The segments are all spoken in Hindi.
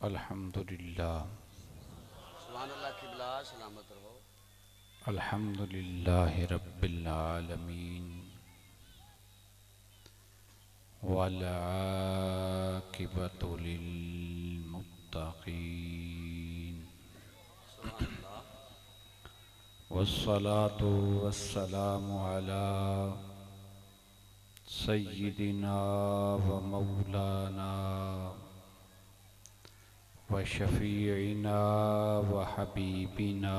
अल्हम्दुलिल्लाह सुभानअल्लाह किबला सलामत रहो। अल्हम्दुलिल्लाहि रब्बिल आलमीन वल आकिबतु लिल मुत्तकीन सुभानअल्लाह। वस्सलातु वस्सलामु अला सय्यिदिना व मौलाना व शफीइना व हबीबिना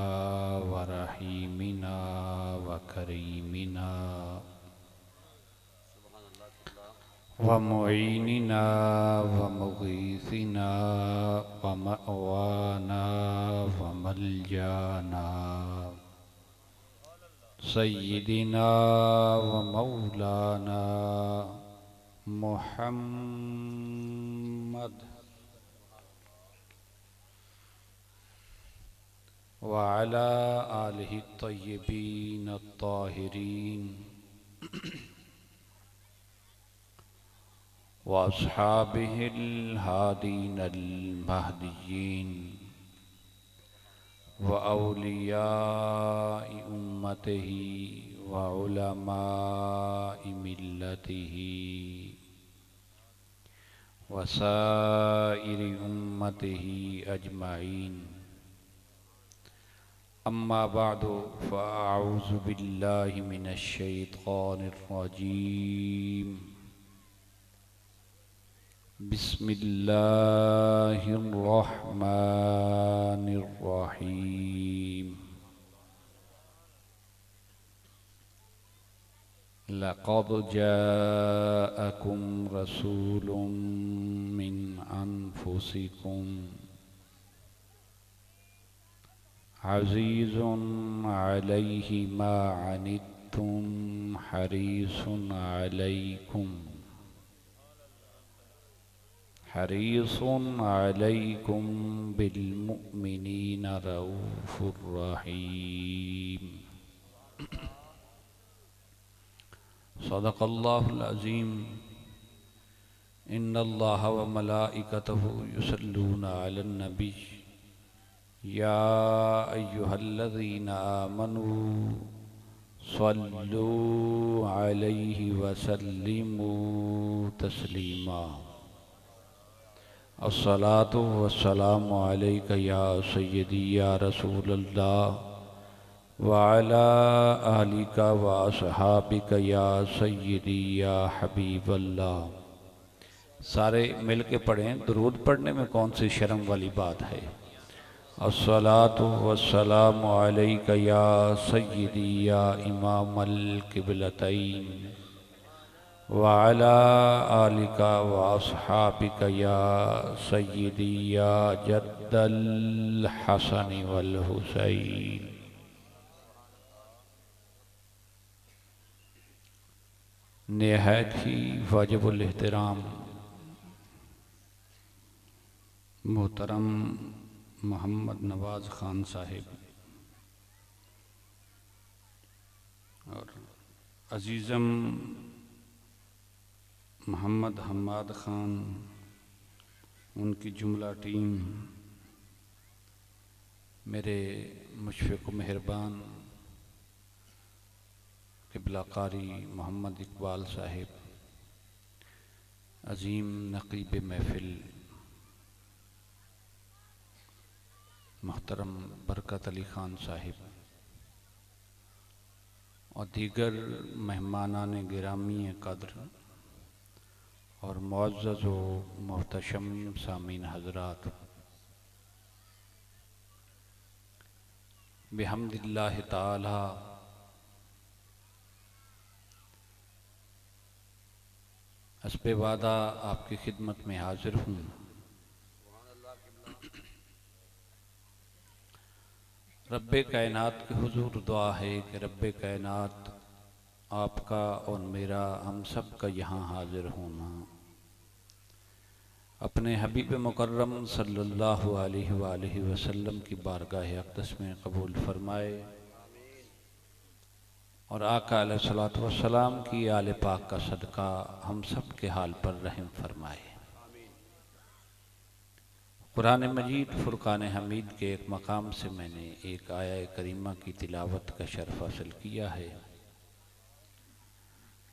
व रहीमिना व करीमिना सुभानअल्लाह किबला व मुईनिना व मुगीसिना व मअवाना व मलजाना सय्यिदिना व मौलाना मुहम्मद व अला आलिहि तय्यबीन अत्ताहिरीन व अस्हाबिहिल हादीनल महदिय्यीन व औलियाइ उम्मतिही व उलमाइ मिल्लतिही व साइरि उम्मतिही अजमाइन। अम्मा बादु फ़अऊज़ु बिल्लाहि मिनश शैतानिर रजीम। बिस्मिल्लाहिर रहमानिर रहीम। लक़द जाअकुम रसूलुम मिन अनफुसिकुम अज़ीज़ुन अलैहि मा अनित्तुम हरीसुन अलैकुम बिल मुमिनीना रऊफ़ुर रहीम। सदक़ल्लाहुल अज़ीम। इन्नल्लाह व मलाइकतहु युसल्लूना अलन नबी या अय्युहल्लज़ीना आमनू सल्लू अलैहि व सल्लिमू तस्लीमा। अस्सलातु वस्सलामु अलैका या सय्यदी या रसूलल्लाह व अला आलिका व अस्हाबिका या सय्यदी या हबीबल्लाह। सारे मिल के पढ़ें। दुरूद पढ़ने में कौन सी शर्म वाली बात है। अस्सलातु वस्सलामु अलैका या सय्यदी या इमामल किबलतैन व अला आलिका व अस्हाबिका या सय्यदी या जद्दल हसन वल हुसैन। निहायत ही वाजिबुल एहतराम मोहतरम मोहम्मद नवाज़ ख़ान साहिब और अज़ीज़म मोहम्मद हम्माद ख़ान, उनकी जुमला टीम, मेरे मुशफ़िक़ मेहरबान क़िबला कारी मोहम्मद इकबाल साहिब, अज़ीम नक़ीब महफ़िल मोहतरम बरकत अली ख़ान साहिब और दीगर मेहमानान गिरामी क़द्र और मुअज़्ज़ज़ व मोहतशम सामीन हज़रात, बिहम्दिल्लाहि ताला हस्बे वादा आपकी खिदमत में हाजिर हूँ। सुभानअल्लाह किबला रब्बे कायनात के हुजूर दुआ है कि रब्बे कायनात आपका और मेरा हम सब का यहाँ हाजिर होना अपने हबीब मुकर्रम सल्लल्लाहु अलैहि वसल्लम की बारगाह अक़दस में कबूल फरमाए और आका अलैहिस्सलातु वस्सलाम की आले पाक का सदका हम सब के हाल पर रहम फरमाए। कुरान मजीद फुरकान हमीद के एक मकाम से मैंने एक आया करीमा की तिलावत का शर्फ हासिल किया है।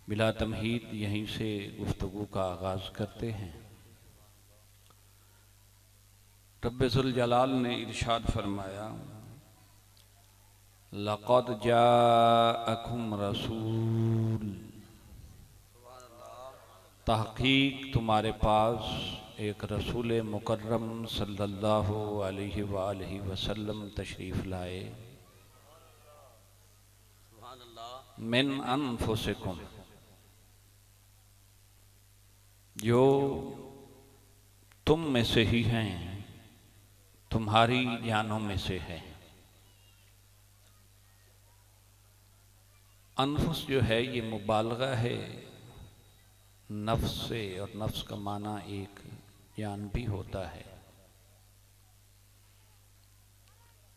बिला तमहीद यहीं से गुफ्तगू का आगाज़ करते हैं। रब्बे ज़ुल जलाल ने इरशाद फरमाया, लक़द जाअकुम रसूल, तहक़ीक़ तुम्हारे पास एक रसूल मुकर्रम सल्लल्लाहु अलैहि वालैहि वसल्लम तशरीफ़ लाए। मिन अनफुसिकुम, जो तुम में से ही हैं, तुम्हारी जानों में से है। अनफुस जो है ये मुबालगा है नफ्स से, और नफ्स का माना एक जान भी होता है।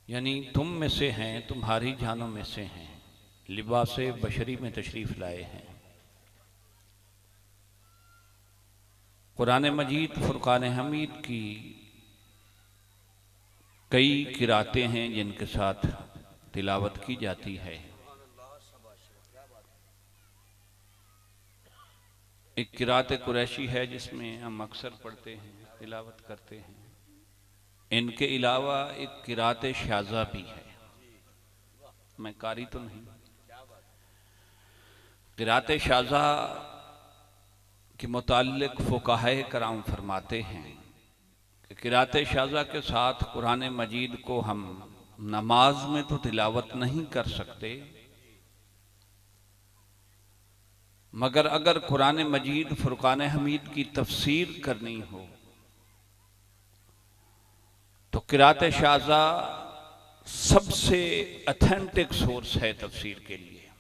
यानी तुम में से हैं, तुम्हारी जानों में से हैं, लिबासे बशरी में तशरीफ़ लाए हैं। कुरान मजीद फुरकान हमीद की कई किरातें हैं जिनके साथ तिलावत की जाती है। एक किरात कुरैशी है जिसमें हम अक्सर पढ़ते हैं, तिलावत करते हैं। इनके अलावा एक किरात शाज़ा भी है। मैं कारी तो नहीं। किरात शाज़ा के मुताल्लिक़ फ़ुक़हाए कराम फरमाते हैं कि किरात शाज़ा के साथ कुरान मजीद को हम नमाज में तो तिलावत नहीं कर सकते, मगर अगर कुरान मजीद फुरकान हमीद की तफसीर करनी हो तो किरात शाज़ा सबसे ऑथेंटिक सोर्स है तफसीर के लिए।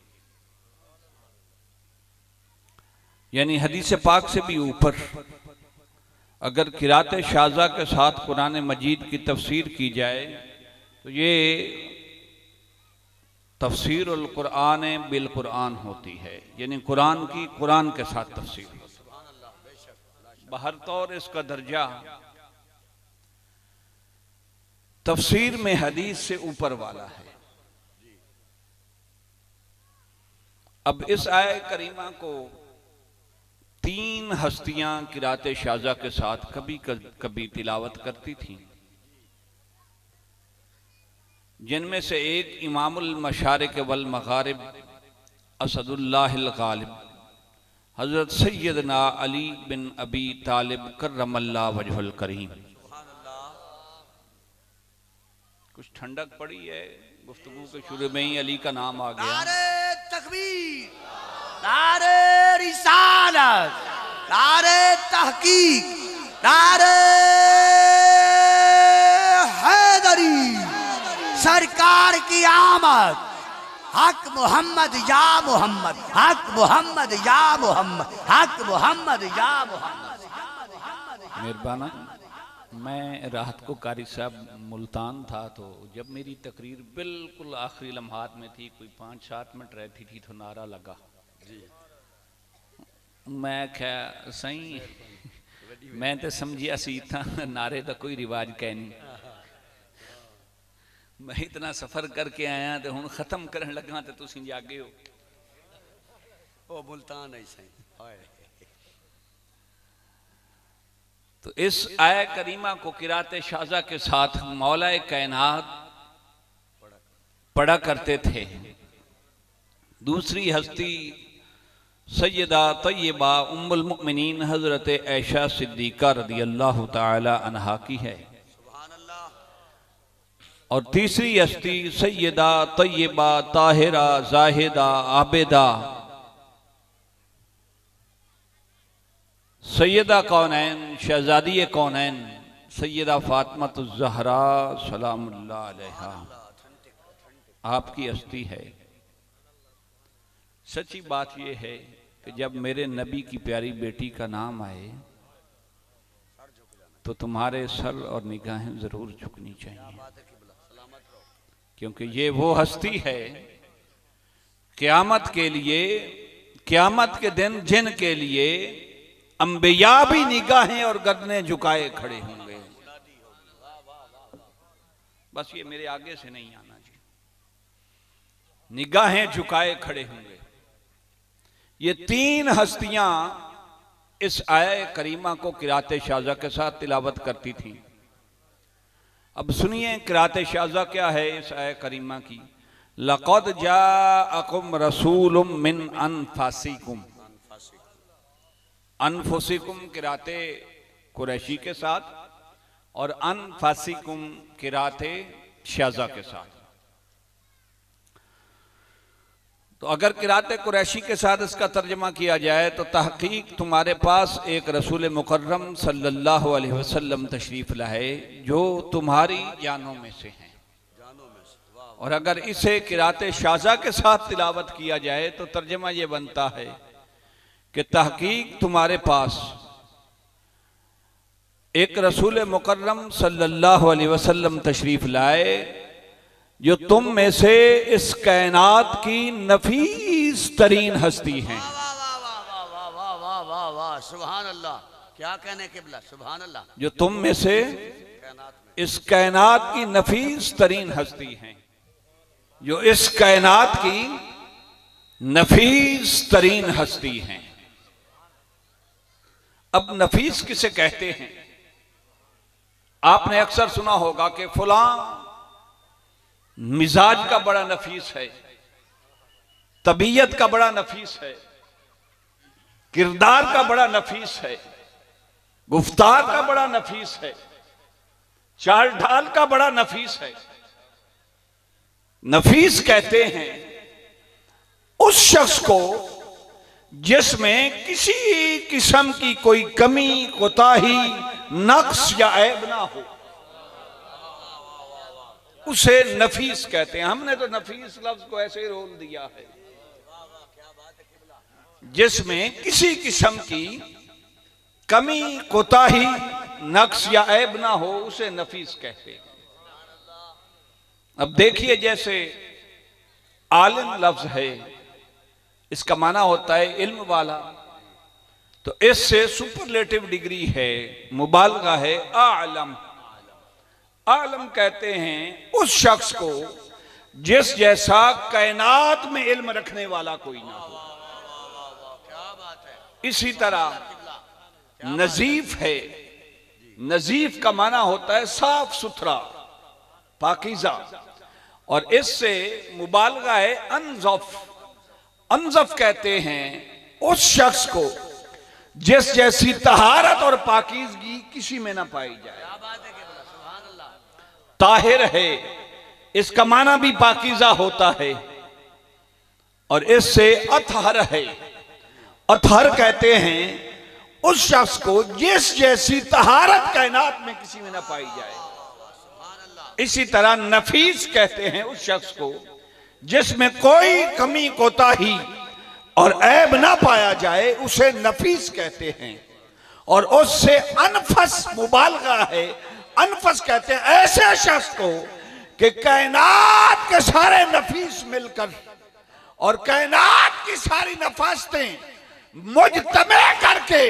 यानी हदीस पाक से भी ऊपर अगर किरात शाज़ा के साथ कुरान मजीद की तफसीर की जाए तो ये तफसीरुल कुरान बिल कुरान होती है। यानी कुरान की कुरान के साथ तफसीर। बहरतौर इसका दर्जा तफसीर में हदीस से ऊपर वाला है। अब इस आय करीमा को तीन हस्तियां किरात शाज़ा के साथ कभी कभी तिलावत करती थीं, जिनमें से एक इमामुल मशारिक वल मगारिब असदुल्लाहिल गालिब हज़रत सैयदना अली बिन अबी तालिब कर्रमल्लाहु वजहुल करीम। कुछ ठंडक पड़ी है, गुफ्तगू के शुरू में ही अली का नाम आ गया। नारे तकबीर, नारे रिसालत, नारे तहकीक, नारे हैदरी, सरकार की आमद, हक मोहम्मद या मोहम्मद, हक मोहम्मद या मोहम्मद, हक मोहम्मद या मोहम्मद। मेहरबाना। मैं राहत को कारी साहब मुल्तान था, तो जब मेरी तकरीर बिल्कुल आखिरी लम्हात में थी, कोई 5-7 मिनट रहती थी, तो नारा लगा। मैं क्या सही मैं तो समझिया सी था नारे का कोई रिवाज कै नहीं। मैं इतना सफर करके आया तो हूँ खत्म करने लगा तो तुम जागे हो। ओ मुल्तान ऐसा ही। तो इस आय करीमा को किरात शाज़ा के साथ मौला कायनात पढ़ा करते थे। दूसरी हस्ती सैयदा तय्यबा उम्मुल मुमिनीन हजरत आयशा सिद्दीका रदियल्लाहु ताला अन्हा की है, और तीसरी हस्ती सैयदा तय्यबा ताहिरा जाहिदा आबिदा सैयदा कौनैन शहजादी कौनैन सैयदा फातिमातुज़ ज़हरा सलामुल्लाह अलैहा आपकी हस्ती है। सच्ची बात यह है कि जब मेरे नबी की प्यारी बेटी का नाम आए तो तुम्हारे सर और निगाहें जरूर झुकनी चाहिए, क्योंकि ये वो हस्ती है क़यामत के लिए, क़यामत के दिन जिनके लिए अंबिया भी निगाहें और गर्दनें झुकाए खड़े होंगे। बस ये मेरे आगे से नहीं आना जी। निगाहें झुकाए खड़े होंगे। ये तीन हस्तियां इस आया करीमा को किराते शाज़ा के साथ तिलावत करती थी। अब सुनिए किराते शाज़ा क्या है इस आया करीमा की। लक़द जाअकुम रसूलुम मिन अनफुसिकुम, अनफुसिकुम किराते कुरैशी के साथ और अनफुसिकुम किराते शाज़ा के साथ। तो अगर किराते कुरैशी के साथ इसका तर्जमा किया जाए तो तहकीक तुम्हारे पास एक रसूल मुकर्रम सल्लल्लाहु अलैहि वसल्लम तशरीफ लाए जो तुम्हारी जानों में से हैं। और अगर इसे किराते शाज़ा के साथ तिलावत किया जाए तो तर्जमा ये बनता है कि तहकीक तुम्हारे पास एक रसूल मुकर्रम सल्लल्लाहु अलैहि वसल्लम तशरीफ लाए जो तुम में से इस कायनात की नफीस तरीन हस्ती हैं। वाह वाह वाह वाह वाह वाह वाह वाह, सुभान अल्लाह। क्या कहने किबला, सुभान अल्लाह। जो तुम में से इस कायनात की नफीस तरीन हस्ती हैं, जो इस कायनात की नफीस तरीन हस्ती हैं। अब नफीस किसे कहते हैं? आपने अक्सर सुना होगा कि फलां मिजाज का बड़ा नफीस है, तबीयत का बड़ा नफीस है, किरदार का बड़ा नफीस है, गुफ्तार का बड़ा नफीस है, चाल ढाल का बड़ा नफीस है। नफीस कहते हैं उस शख्स को जिसमें किसी किस्म की कोई कमी, कोताही, नक्स या ऐब ना हो, उसे नफीस कहते हैं। हमने तो नफीस लफ्ज को ऐसे ही रोल दिया है। जिसमें किसी किस्म की कमी, कोताही, नक्स या ऐब ना हो उसे नफीस कहते हैं। अब देखिए जैसे आलिम लफ्ज है, इसका माना होता है इल्म वाला, तो इससे सुपरलेटिव डिग्री है, मुबालगा है आलम। आलम कहते हैं उस शख्स को जिस जैसा कायनात में इल्म रखने वाला कोई ना हो। इसी तरह नजीफ है, नजीफ का माना होता है साफ सुथरा, पाकीज़ा, और इससे मुबालगा है अनज़फ। अनज़फ कहते हैं उस शख्स को जिस जैसी तहारत और पाकीज़गी किसी में ना पाई जाए। ताहिर है, इसका माना भी पाकीज़ा होता है, और इससे अतहर है। अतहर कहते हैं उस शख्स को जिस जैसी तहारत कायनात में किसी में ना पाई जाए। इसी तरह नफीस कहते हैं उस शख्स को जिसमें कोई कमी, कोताही और ऐब ना पाया जाए, उसे नफीस कहते हैं। और उससे अनफस मुबालगा है। अनफस कहते हैं ऐसे शख्स को कि कायनात के सारे नफीस मिलकर और कायनात की सारी नफासतें मुजतमे करके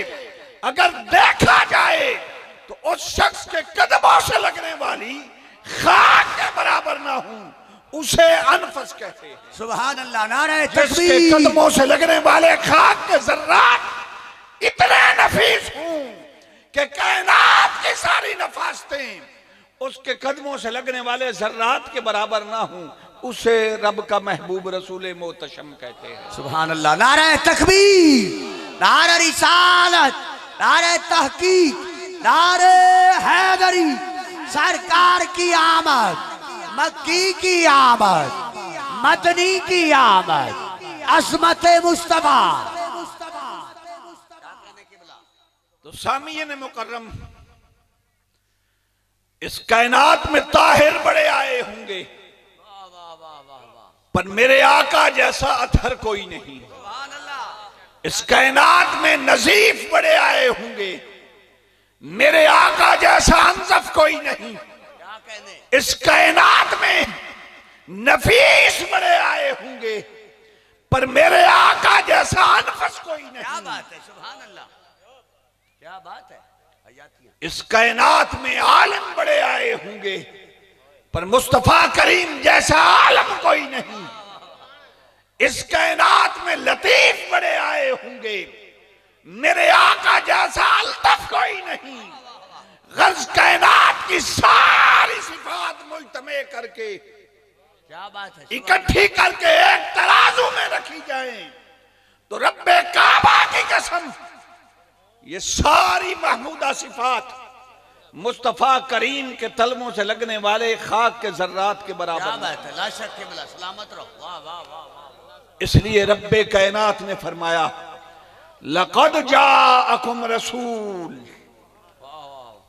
अगर देखा जाए तो उस शख्स के कदमों से लगने वाली खाक के बराबर ना हो, उसे अनफस कहते हैं। सुभान अल्लाह, नारे जिसके तकबीर। कदमों से लगने वाले खाक के जर्रात इतने नफीस हों कि कायनात की सारी नफासतें उसके कदमों से लगने वाले जर्रात के बराबर ना हों, उसे रब का महबूब रसूल मोहतशम कहते हैं। सुभान अल्लाह, नारे तकबीर, नारे रिसालत, नारे तहकीक, नारे हैदरी। सरकार की आमद, मक्की की आमद, मदनी की आमद, असमत मुस्तफा। तो सामीन मुकर्रम, इस कायनात में ताहिर बड़े आए होंगे, पर मेरे आका जैसा अतहर कोई नहीं। इस कायनात में नजीफ बड़े आए होंगे, मेरे आका जैसा अनज़फ कोई नहीं। इस कायनात में नफीस बड़े आए होंगे, पर मेरे आका जैसा अनफस कोई नहीं। क्या बात है, सुभान अल्लाह, क्या बात है। इस कायनात में आलिम बड़े आए होंगे, पर मुस्तफा करीम जैसा आलम कोई नहीं। इस कायनात में लतीफ बड़े आए होंगे, मेरे आका जैसा अल्तफ कोई नहीं। गर्ज कायनात की सारी सिफात मुजतमे करके, क्या बात है, इकट्ठी करके एक तराजू में रखी जाए तो रब्बे काबा की कसम ये सारी महमूदा सिफात मुस्तफा करीम के तलमों से लगने वाले खाक के जर्रात के क्या बराबर। बात है, ला शक किबला, सलामत रहो। वाह वाह वाह वाह। इसलिए रब्बे कायनात ने फरमाया लक़द जाअकुम रसूल,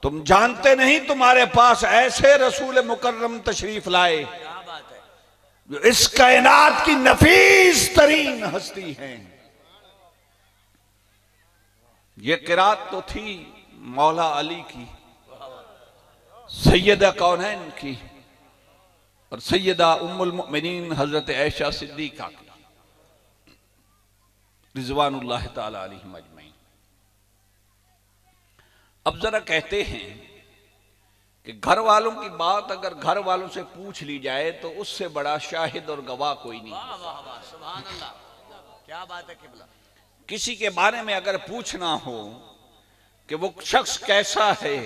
तुम जानते नहीं तुम्हारे पास ऐसे रसूल मुकर्रम तशरीफ लाए क्या बात है, जो इस कायनात की नफीस तरीन हस्ती हैं। ये किरात तो थी मौला अली की, सैयदा कौनैन की और सैयदा उम्मुल मुमिनीन हजरत आयशा सिद्दीका की रिजवानुल्लाह ताला अलैहिम अजमईन। अब जरा कहते हैं कि घर वालों की बात अगर घर वालों से पूछ ली जाए तो उससे बड़ा शाहिद और गवाह कोई नहीं। वाह वाह वाह, सुभान अल्लाह, क्या बात है किबला। किसी के बारे में अगर पूछना हो कि वो शख्स कैसा है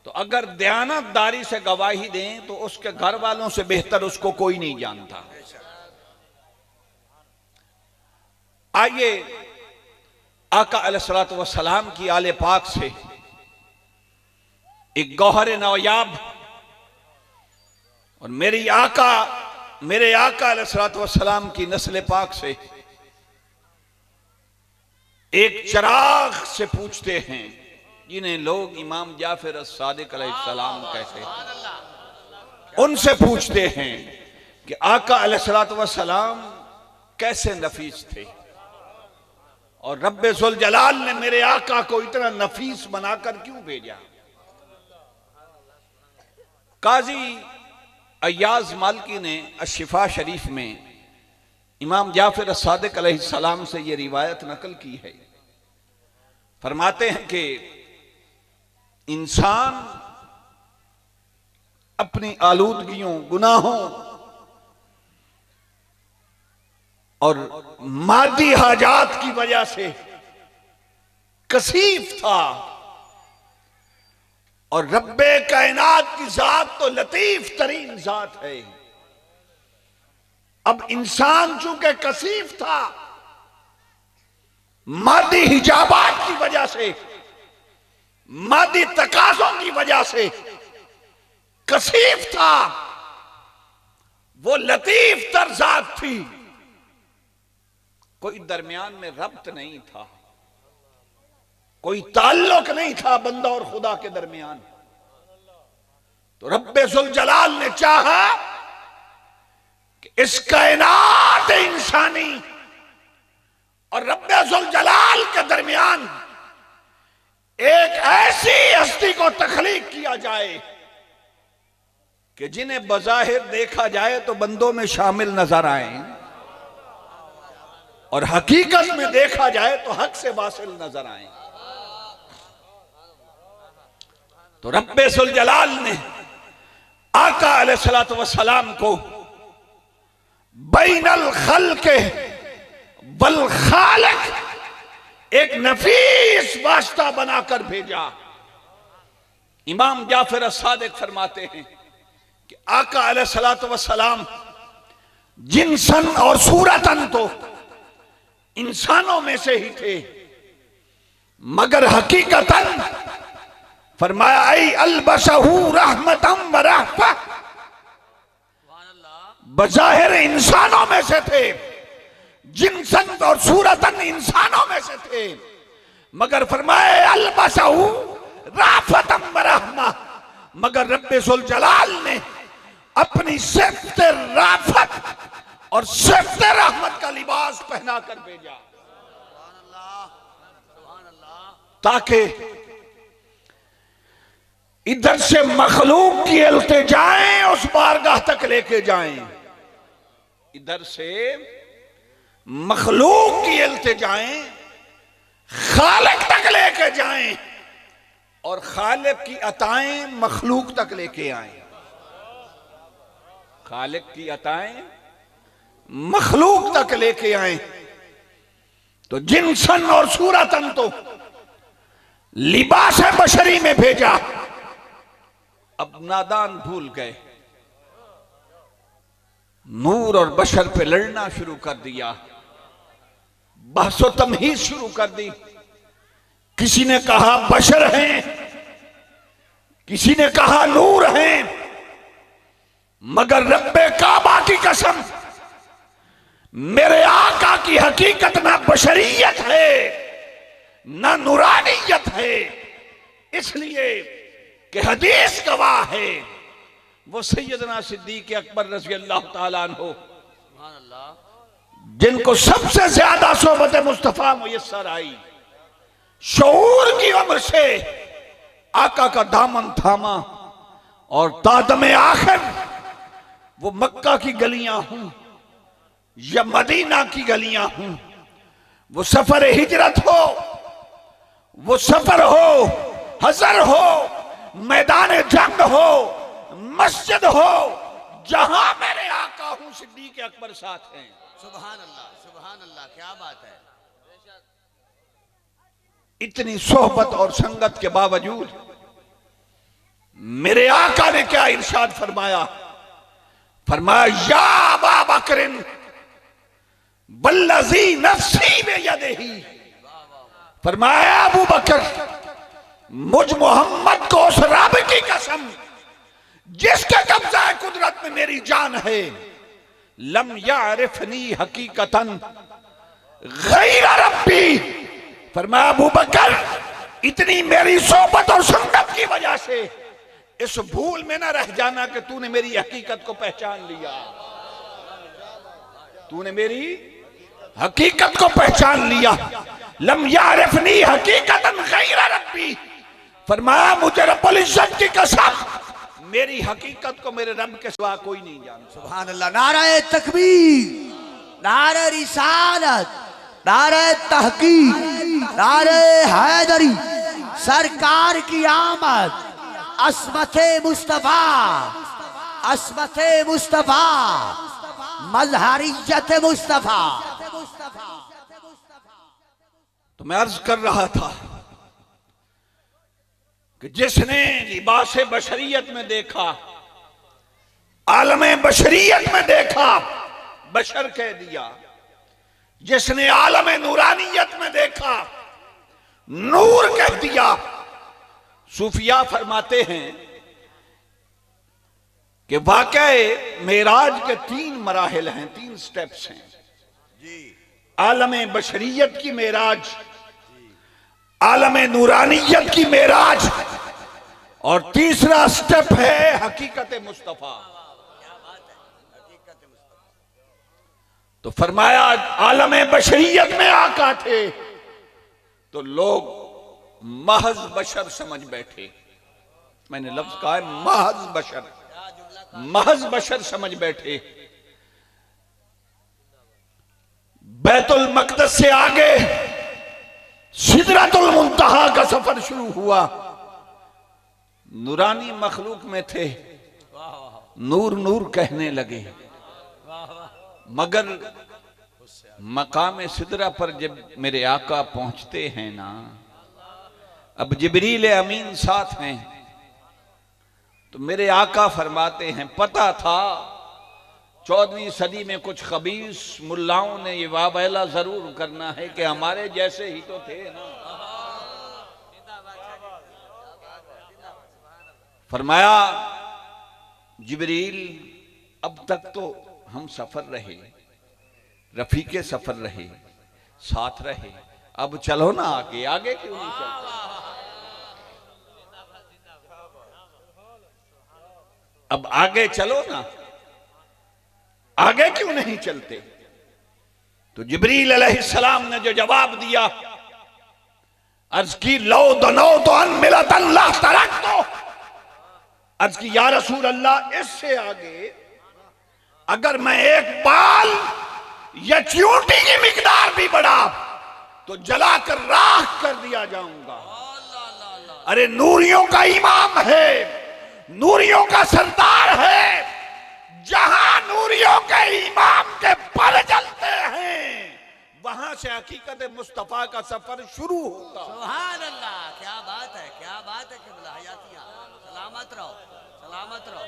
तो अगर दयानतदारी से गवाही दें तो उसके घर वालों से बेहतर उसको कोई नहीं जानता। आइए आका अलैहिस्सलातु वस्सलाम की आले पाक से एक गौहर नवायाब और मेरे आका अलैहिस्सलातु वस्सलाम की नस्ल पाक से एक चिराग से पूछते हैं जिन्हें लोग इमाम जाफर as-सादिक अलैहिस्सलाम कहते हैं। उनसे पूछते हैं कि आका अलैहिस्सलातु वस्सलाम कैसे नफीस थे और रब्बे ज़ुल जलाल ने मेरे आका को इतना नफीस बनाकर क्यों भेजा। काजी अय्याज मालकी ने अशिफा शरीफ में इमाम जाफर as-सादिक अलैहिस्सलाम से यह रिवायत नकल की है। फरमाते हैं कि इंसान अपनी आलूदगियों, गुनाहों और मादी हाजात की वजह से कसीफ था और रब्बे कायनात की जात तो लतीफ तरीन जात है। अब इंसान चूंकि कसीफ था, मादी हिजाबात की वजह से, मादी तकाज़ों की वजह से कसीफ था, वो लतीफ तर जात थी, कोई दरमियान में रब्त नहीं था, कोई ताल्लुक नहीं था बंदा और खुदा के दरमियान। तो रब्बे ज़ुल जलाल ने चाहा कि इस कायनात इंसानी और रब्बे ज़ुल जलाल के दरमियान एक ऐसी हस्ती को तख्लीक किया जाए कि जिन्हें बज़ाहिर देखा जाए तो बंदों में शामिल नजर आए और हकीकत में देखा जाए तो हक से वासिल नजर आए। तो रब्बे ज़ुल जलाल ने आका अलैहिस्सलातु वस्सलाम को बैनल खल्क़ वल खालिक़ एक नफीस वास्ता बनाकर भेजा। इमाम जाफर as-सादिक फरमाते हैं कि आका अलैहिस्सलातु वस्सलाम जिन्सन और सूरतन तो इंसानों में से ही थे, मगर हकीकतन फरमाया आई अलबसहू रहमतम व रहफ़ा, बज़ाहिर इंसानों में से थे, जिन्सन और सूरतन इंसानों में से थे, मगर फरमाए अलबसहू राफ़तम व रहमा, मगर रब्बे ज़ुल जलाल ने अपनी सिफ़त राफ़त और सिफ़त रहमत का लिबास पहना कर भेजा ताकि इधर से मखलूक की इल्तिजाएं उस बारगाह तक लेके जाएं, इधर से मखलूक की इल्तिजाएं खालिक तक लेके जाएं और खालिक की अताएं मखलूक तक लेके आए। खालिक की अताएं मखलूक तक लेके आए, तो जिनसन और सूरतन तो लिबास बशरी में भेजा। अब नादान भूल गए, नूर और बशर पे लड़ना शुरू कर दिया, बहसो तमहीज शुरू कर दी। किसी ने कहा बशर हैं, किसी ने कहा नूर हैं, मगर रब्बे काबा की कसम, मेरे आका की हकीकत ना बशरियत है ना नूरानियत है। इसलिए कि हदीस गवाह है, वो सैयदना सिद्दीक अकबर रज़ी अल्लाह ताला अन्हु, सुभान अल्लाह, जिनको सबसे ज्यादा सोबत मुस्तफा मुयस्सर आई, शऊर की उम्र से आका का दामन थामा और तादम आखिर वो मक्का की गलियां हूं या मदीना की गलियां हूं, वो सफर हिजरत हो, वो सफर हो, हजर हो, मैदान जंग हो, मस्जिद हो, जहां मेरे आका हूं सिद्दीक अकबर साथ हैं। सुभान अल्लाह, क्या बात है। इतनी सोहबत और संगत के बावजूद मेरे आका ने क्या इरशाद फरमाया, फरमाया या अबा बकरिन वल्लज़ी नफ्सी बियदिही, फरमाया अबू बकर, मुझ मोहम्मद को उस रब की कसम जिसके कब्जा कुदरत में मेरी जान है, लम यारिफनी हकीकतन गैर रब्बी, फरमाया अबू बकर, इतनी मेरी सोबत और संगत की वजह से इस भूल में ना रह जाना कि तूने मेरी हकीकत को पहचान लिया, तूने मेरी हकीकत को पहचान लिया। लम यारिफनी हकीकतन गैर रब्बी, फरमाया मुझे रब्बुल इज्जत की कसम, मेरी हकीकत को मेरे रब के सिवा कोई नहीं जानता। सुभान अल्लाह, नारे तकबीर, नारे रिसालत, नारे तहकीक, नारे हैदरी, सरकार की आमद, अस्मते मुस्तफा, अस्मते मुस्तफा, मजहरियत मुस्तफा। तो मैं अर्ज कर रहा था कि जिसने लिबास बशरियत में देखा, आलम बशरियत में देखा, बशर कह दिया, जिसने आलम नूरानियत में देखा, नूर कह दिया। सूफिया फरमाते हैं कि वाकई मेराज के 3 मराहिल हैं, 3 स्टेप्स हैं जी। आलम बशरियत की मेराज, आलम नूरानियत की मेराज, और तीसरा स्टेप है हकीकत मुस्तफा। तो फरमाया आलम बशरियत में आका थे तो लोग महज बशर समझ बैठे, मैंने लफ्ज कहा है महज बशर, महज बशर समझ बैठे। बैतुल मक़दस से आगे सिदरतुल मुंतहा का सफर शुरू हुआ, नूरानी मखलूक में थे, नूर नूर कहने लगे, मगर मकाम सिदरा पर जब मेरे आका पहुंचते हैं ना, अब जिब्रील अमीन साथ हैं, तो मेरे आका फरमाते हैं पता था 14वीं सदी में कुछ खबीस मुल्लाओं ने ये वाबैला जरूर करना है कि हमारे जैसे ही तो थे ना। फरमाया जिब्रील अब तक तो हम सफर रहे, रफीके सफर रहे, साथ रहे, अब चलो ना आगे, आगे क्यों नहीं चलते? अब आगे चलो ना, आगे क्यों नहीं चलते? तो जिब्रील अलैहिस्सलाम ने जो जवाब दिया, अर्ज की लो दनो तो अन मिलत अल्लाह तरक, तो अर्ज की या रसूल अल्लाह, इससे आगे अगर मैं एक बाल या चींटी की मिकदार भी बढ़ा तो जलाकर राख कर दिया जाऊंगा। अरे नूरियों का इमाम है, नूरियों का सरदार है, जहां नूरियों के इमाम के पर जलते हैं वहां से हकीकत मुस्तफा का सफर शुरू होता है। सुभान अल्लाह, क्या बात है, क्या बात है किबला। हयातियां सलामत रहो, सलामत रहो।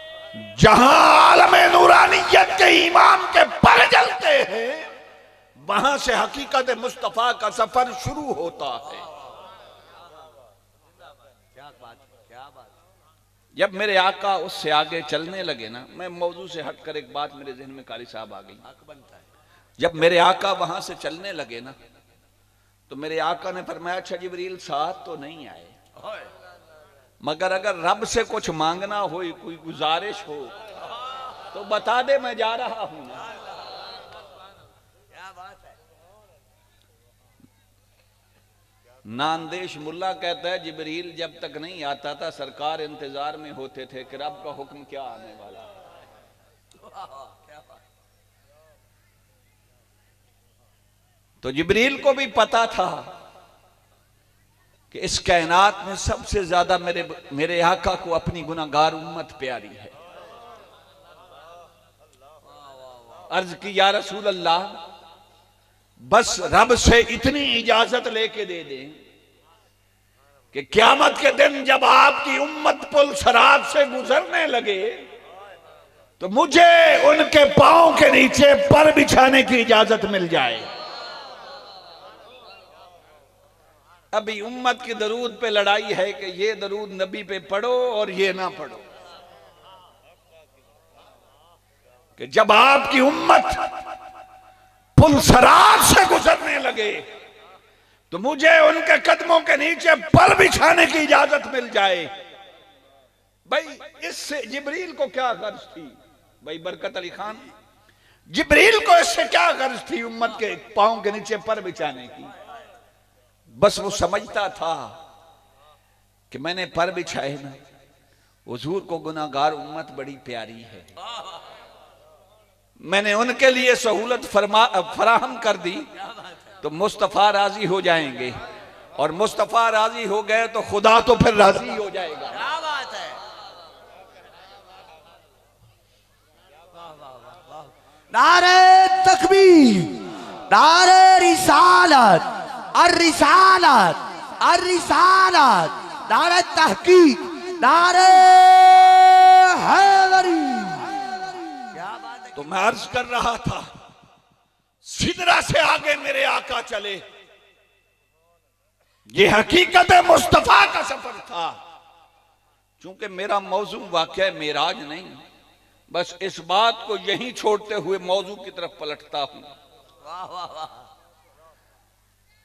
जहां आलम नूरानियत के इमाम के पर जलते हैं वहां से हकीकत मुस्तफा का सफर शुरू होता है। क्या बात, क्या बात। जब मेरे आका उससे आगे चलने लगे ना, मैं मौजू से हटकर एक बात मेरे जहन में कारी साहब आ गई। हक बनता है। जब मेरे आका वहां से चलने लगे ना, तो मेरे आका ने फरमाया अच्छा जिब्रील साथ तो नहीं आए, ओए, मगर अगर रब से कुछ मांगना हो, कोई गुजारिश हो तो बता दे, मैं जा रहा हूं ना। क्या बात है। नांदेश मुल्ला कहता है जिब्रील जब तक नहीं आता था सरकार इंतजार में होते थे कि रब का हुक्म क्या आने वाला है। वाह, वाह, क्या बात। तो जिब्रील को भी पता था कि इस कायनात में सबसे ज्यादा मेरे आका को अपनी गुनाहगार उम्मत प्यारी है। अर्ज की या रसूल अल्लाह, बस रब से इतनी इजाजत लेके दे दें कि क़यामत के दिन जब आपकी उम्मत पुल सरात से गुजरने लगे तो मुझे उनके पांव के नीचे पर बिछाने की इजाजत मिल जाए। अभी उम्मत की दरूद पे लड़ाई है कि ये दरूद नबी पे पढ़ो और ये ना पढ़ो, कि जब आपकी उम्मत पुल सरात से गुजरने लगे तो मुझे उनके कदमों के नीचे पर बिछाने की इजाजत मिल जाए। भाई इससे जिब्रील को क्या गर्ज थी? भाई बरकत अली खान, जिब्रील को इससे क्या गर्ज थी उम्मत के पांव के नीचे पर बिछाने की? बस वो समझता था कि मैंने पर बिछाए ना, हुजूर को गुनाहगार उम्मत बड़ी प्यारी है, मैंने उनके लिए सहूलत फराहम कर दी तो मुस्तफा राजी हो जाएंगे, और मुस्तफा राजी हो गए तो खुदा तो फिर राजी हो जाएगा। क्या बात है। वाह वाह वाह वाह। नारे तकबीर, नारे रिसालत, अर्रिसालत, अर्रिसालत, नारे तहकीक, नारे हैदरी। क्या बात है। तो मैं अर्ज कर रहा था, सिदरा से आगे मेरे आका चले, ये हकीकत मुस्तफा का सफर था। चूंकि मेरा मौजू वाकया मेराज नहीं, बस इस बात को यहीं छोड़ते हुए मौजू की तरफ पलटता हूं वाह वाह वाह।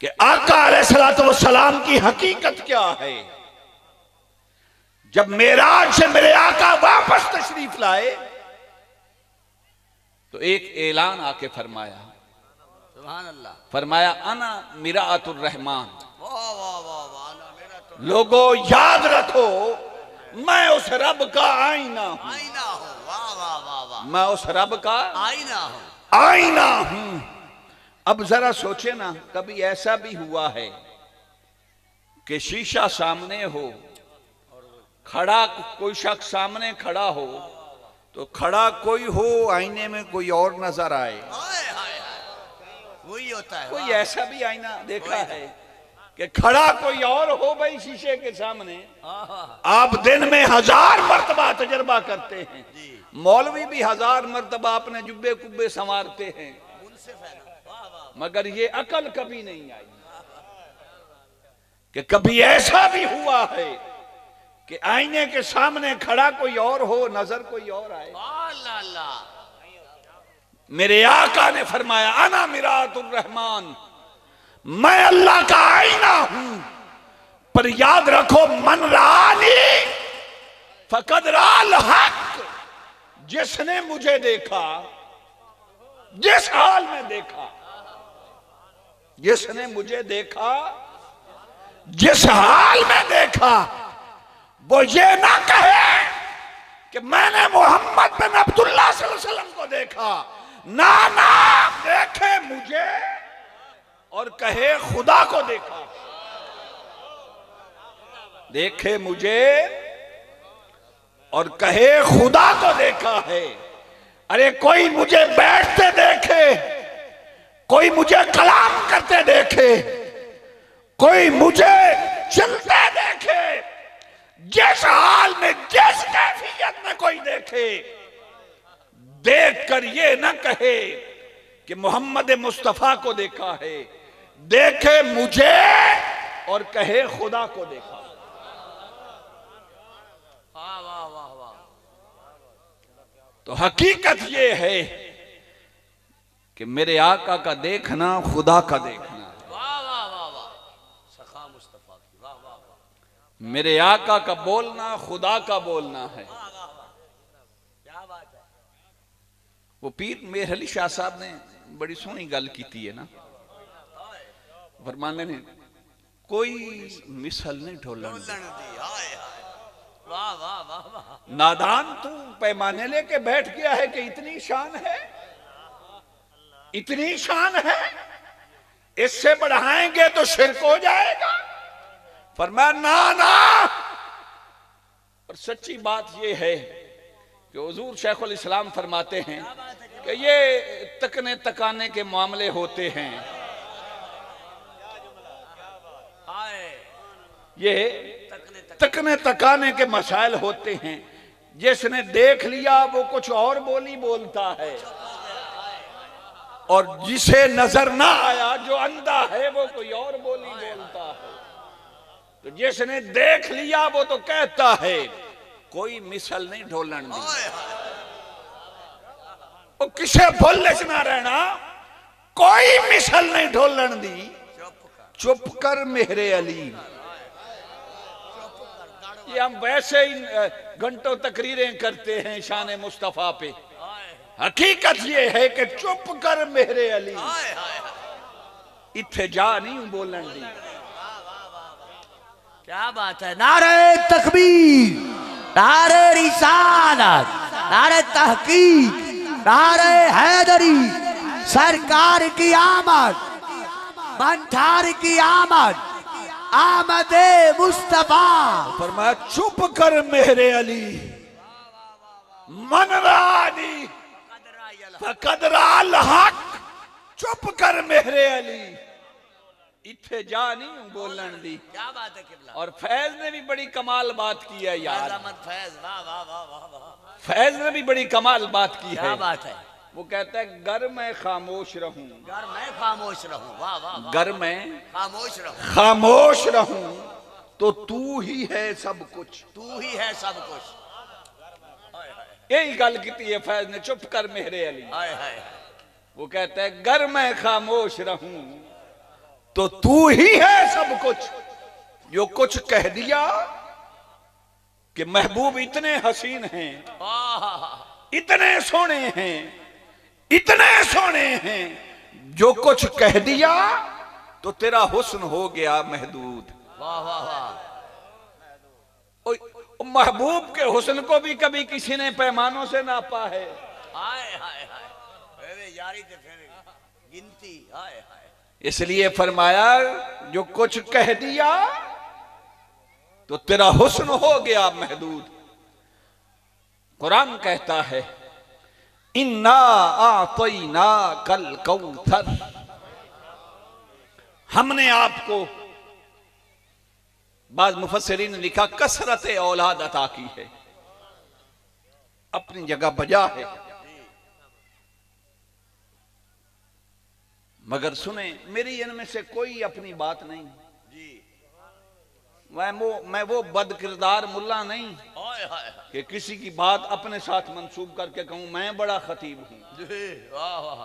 कि आका अलैहिस्सलाम की हकीकत क्या है। जब मेराज से मेरे आका वापस तशरीफ लाए तो एक ऐलान आके फरमाया, सुभान अल्लाह। फरमाया अना मिरातुर रहमान, वाह वाह वाह वाह। ना मेरा तो लोगों याद रखो मैं उस रब का आईना हूं, आईना हो। वाह वाह वाह वाह। मैं उस रब का आईना हो। आईना हूं। अब जरा सोचे ना, कभी ऐसा भी हुआ है कि शीशा सामने हो, खड़ा कोई शख्स सामने खड़ा हो तो खड़ा कोई हो, आईने में कोई और नजर आए। हाय हाय हाय, वही होता है। कोई वाह। ऐसा भी आईना देखा है कि खड़ा कोई और हो भाई शीशे के सामने? हाँ, हाँ, आप दिन में 1000 मर्तबा तजर्बा करते हैं, जी। मौलवी भी 1000 मर्तबा अपने जुब्बे कुब्बे संवारते हैं, उनसे फैला। वाह वाह। मगर ये अकल कभी नहीं आई कि कभी ऐसा भी हुआ है कि आईने के सामने खड़ा कोई और हो, नजर कोई और आए। अल्लाह अल्लाह। मेरे आका ने फरमाया अना मिरातुर रहमान, मैं अल्लाह का आईना हूं। पर याद रखो मन रानी फकद राल हक, जिसने मुझे देखा, जिस हाल में देखा, जिसने मुझे देखा, जिस हाल में देखा, वो ये ना कहे कि मैंने मोहम्मद बिन अब्दुल्लाह सल्लल्लाहु अलैहि वसल्लम को देखा, ना ना देखे मुझे और कहे खुदा को देखा। देखे मुझे और कहे खुदा को देखा है। अरे कोई मुझे बैठते देखे, कोई मुझे कलाम करते देखे, कोई मुझे चलते देखे, जिस हाल में जिस कैफियत में कोई देखे, देखकर ये न कहे कि मोहम्मद मुस्तफा को देखा है, देखे मुझे और कहे खुदा को देखा। वाह वाह वाह वाह। तो हकीकत ये है कि मेरे आका का देखना खुदा का देखना है। वाह वाह वाह वाह। सखा मुस्तफा की वाह वाह वाह। मेरे आका का बोलना खुदा का बोलना है। क्या बात है। वो पीर मेहर अली शाह साहब ने बड़ी सोहनी गल की है ना, फरमाने ने कोई मिसल नहीं ढोलन दी। हाय हाय। वाह वाह वाह वाह। नादान तू पैमाने लेके बैठ गया है कि इतनी शान है, इतनी शान है, इससे बढ़ाएंगे तो शिरक हो जाएगा। फरमाया ना ना। और सच्ची बात यह है कि हुजूर शेखुल इस्लाम फरमाते हैं कि ये तकने तकाने के मामले होते हैं, ये तकने तकाने के मसाइल होते हैं। जिसने देख लिया वो कुछ और बोली बोलता है, और जिसे नजर ना आया, जो अंधा है, वो कोई और बोली बोलता है। तो जिसने देख लिया वो तो कहता है कोई मिसल नहीं ढोलन दी। वो किसे भुल्लच ना रहना, कोई मिसल नहीं ढोलन दी। चुप कर मेरे अली। ये हम वैसे ही घंटों तकरीरें करते हैं शान मुस्तफा पे। हकीकत ये है कि चुप कर मेरे अली, इत्थे जा नहीं बोलन दी। क्या बात है। नारे तकबीर, नारे रिसालत, नारे तहकीक, नारे हैदरी, सरकार की आमद, मंठार की आमद, आमदे मुस्तफा। फरमाया चुप कर मेरे अली, मन रानी फकदराल हक। चुप कर मेरे अली, इत्थे जा नहीं बोलन दी। क्या बात है किबला। और फैज ने भी बड़ी कमाल बात की है यार। फैज वाह वाह वाह वाह वाह। फैज ने भी बड़ी कमाल बात की क्या है। बात है। वो कहता है गर मैं खामोश रहूं, घर मैं खामोश रहूं। वाह वाह वाह। गर मैं खामोश रहूं, खामोश रहूं तो तू ही है सब कुछ। तू ही है सब कुछ। यही गल की है फैज ने, चुप कर मेरे अली। हाय हाय। वो कहता है गर मैं खामोश रहूं तो तू ही है सब कुछ। जो कुछ कह दिया कि महबूब इतने हसीन हैं, इतने सोने हैं, इतने सोने हैं, जो कुछ कह दिया तो तेरा हुस्न हो गया महदूद। वाह वाह वाह। महबूब के हुस्न को भी कभी किसी ने पैमानों से नापा है। हाय हाय हाय। यारी ते फिर गिनती। हाय हाय। इसलिए फरमाया जो कुछ कह दिया तो तेरा हुस्न हो गया महदूद। कुरान कहता है इन्ना आतैना कल कौसर, हमने आपको, बाज़ मुफस्सिरीन ने लिखा कसरत औलाद अता की है। अपनी जगह बजा है, मगर सुने मेरी इनमें से कोई अपनी बात नहीं जी। मैं वो बद किरदार मुल्ला नहीं कि किसी की बात अपने साथ मंसूब करके कहूं मैं बड़ा खतीब हूं। वाह वाह।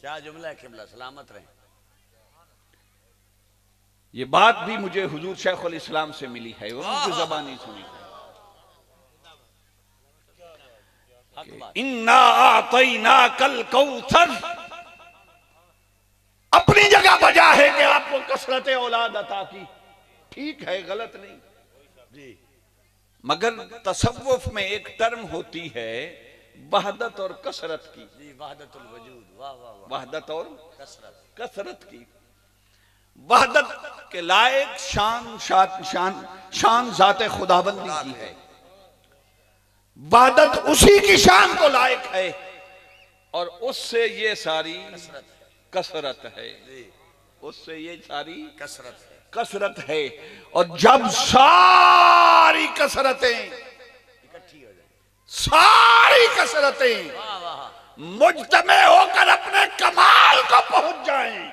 क्या जुमला है किबला, सलामत रहे। ये बात भी मुझे हुजूर शेखुल इस्लाम से मिली है, उनकी ज़बानी सुनी है। इन्ना आतैना कल कौसर, अपनी जगह बजा है कि आपको कसरत औलाद अता की। ठीक है, गलत नहीं जी, मगर तसव्वुफ में एक टर्म होती है वहदत और कसरत की जी। वहदतुल वजूद। वाह वाह वाह। वहदत और कसरत, कसरत की। वहदत के लायक शान शान शान शान जाते खुदाबंदी की है। वहदत उसी की शान को लायक है और उससे ये सारी कसरत है, उससे ये सारी कसरत है। और जब सारी कसरतें इकट्ठी हो जाए, सारी कसरतें वाह वाह, मुज्तमे होकर अपने कमाल को पहुंच जाएं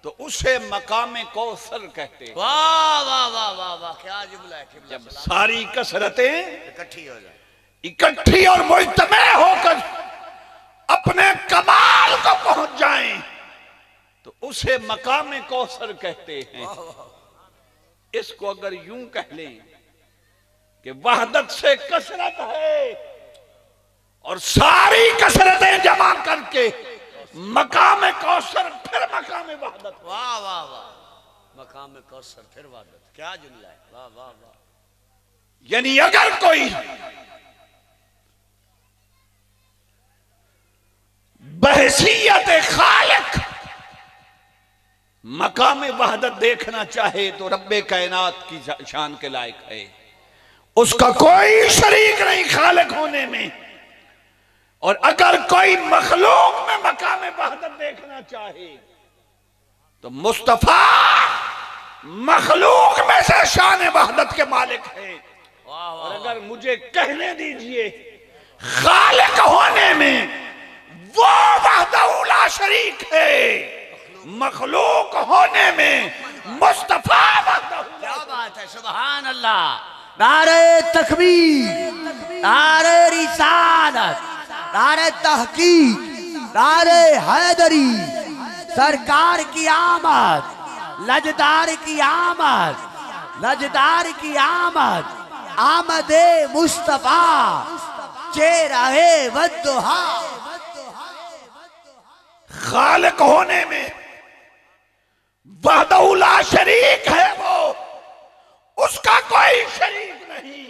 तो उसे मकामे कौसर कहते हैं। वाह वाह वाह वाह वाह, क्या जुमला है किबला। जब सारी कसरतें इकट्ठी हो जाए, इकट्ठी और मुज्तमे होकर अपने कमाल को पहुंच जाएं तो उसे मकामे कौसर कहते हैं। इसको अगर यूं कह लें कि वहदत से कसरत है और सारी कसरतें जमा करके मकाम कौसर फिर मकाम वहदत। वाह वाह वाह, मकाम कौसर फिर वहदत, क्या जुमला है, वाह वाह वाह। यानी अगर कोई बहसीयत खालिक मकाम वहदत देखना चाहे तो रब्बे कायनात की शान के लायक है। उसका कोई शरीक नहीं खालिक होने में। और अगर कोई मखलूक में मकाम वहदत देखना चाहे तो मुस्तफा मखलूक में से शान वहदत के मालिक है। और अगर मुझे कहने दीजिए खालिक होने में वो वहदहू ला शरीक है, मखलूक होने में मुस्तफा वहदहू। क्या बात है, सुभान अल्लाह। नारे तकबीर, नारे रिसालत, नारे तहकीक, नारे हैदरी, सरकार की आमद, लजदार की आमद, लजदार की आमद, आमदे मुस्तफा चेहरे वद्दुहा। खालिक होने में वहदहू ला शरीक है वो, उसका कोई शरीक नहीं।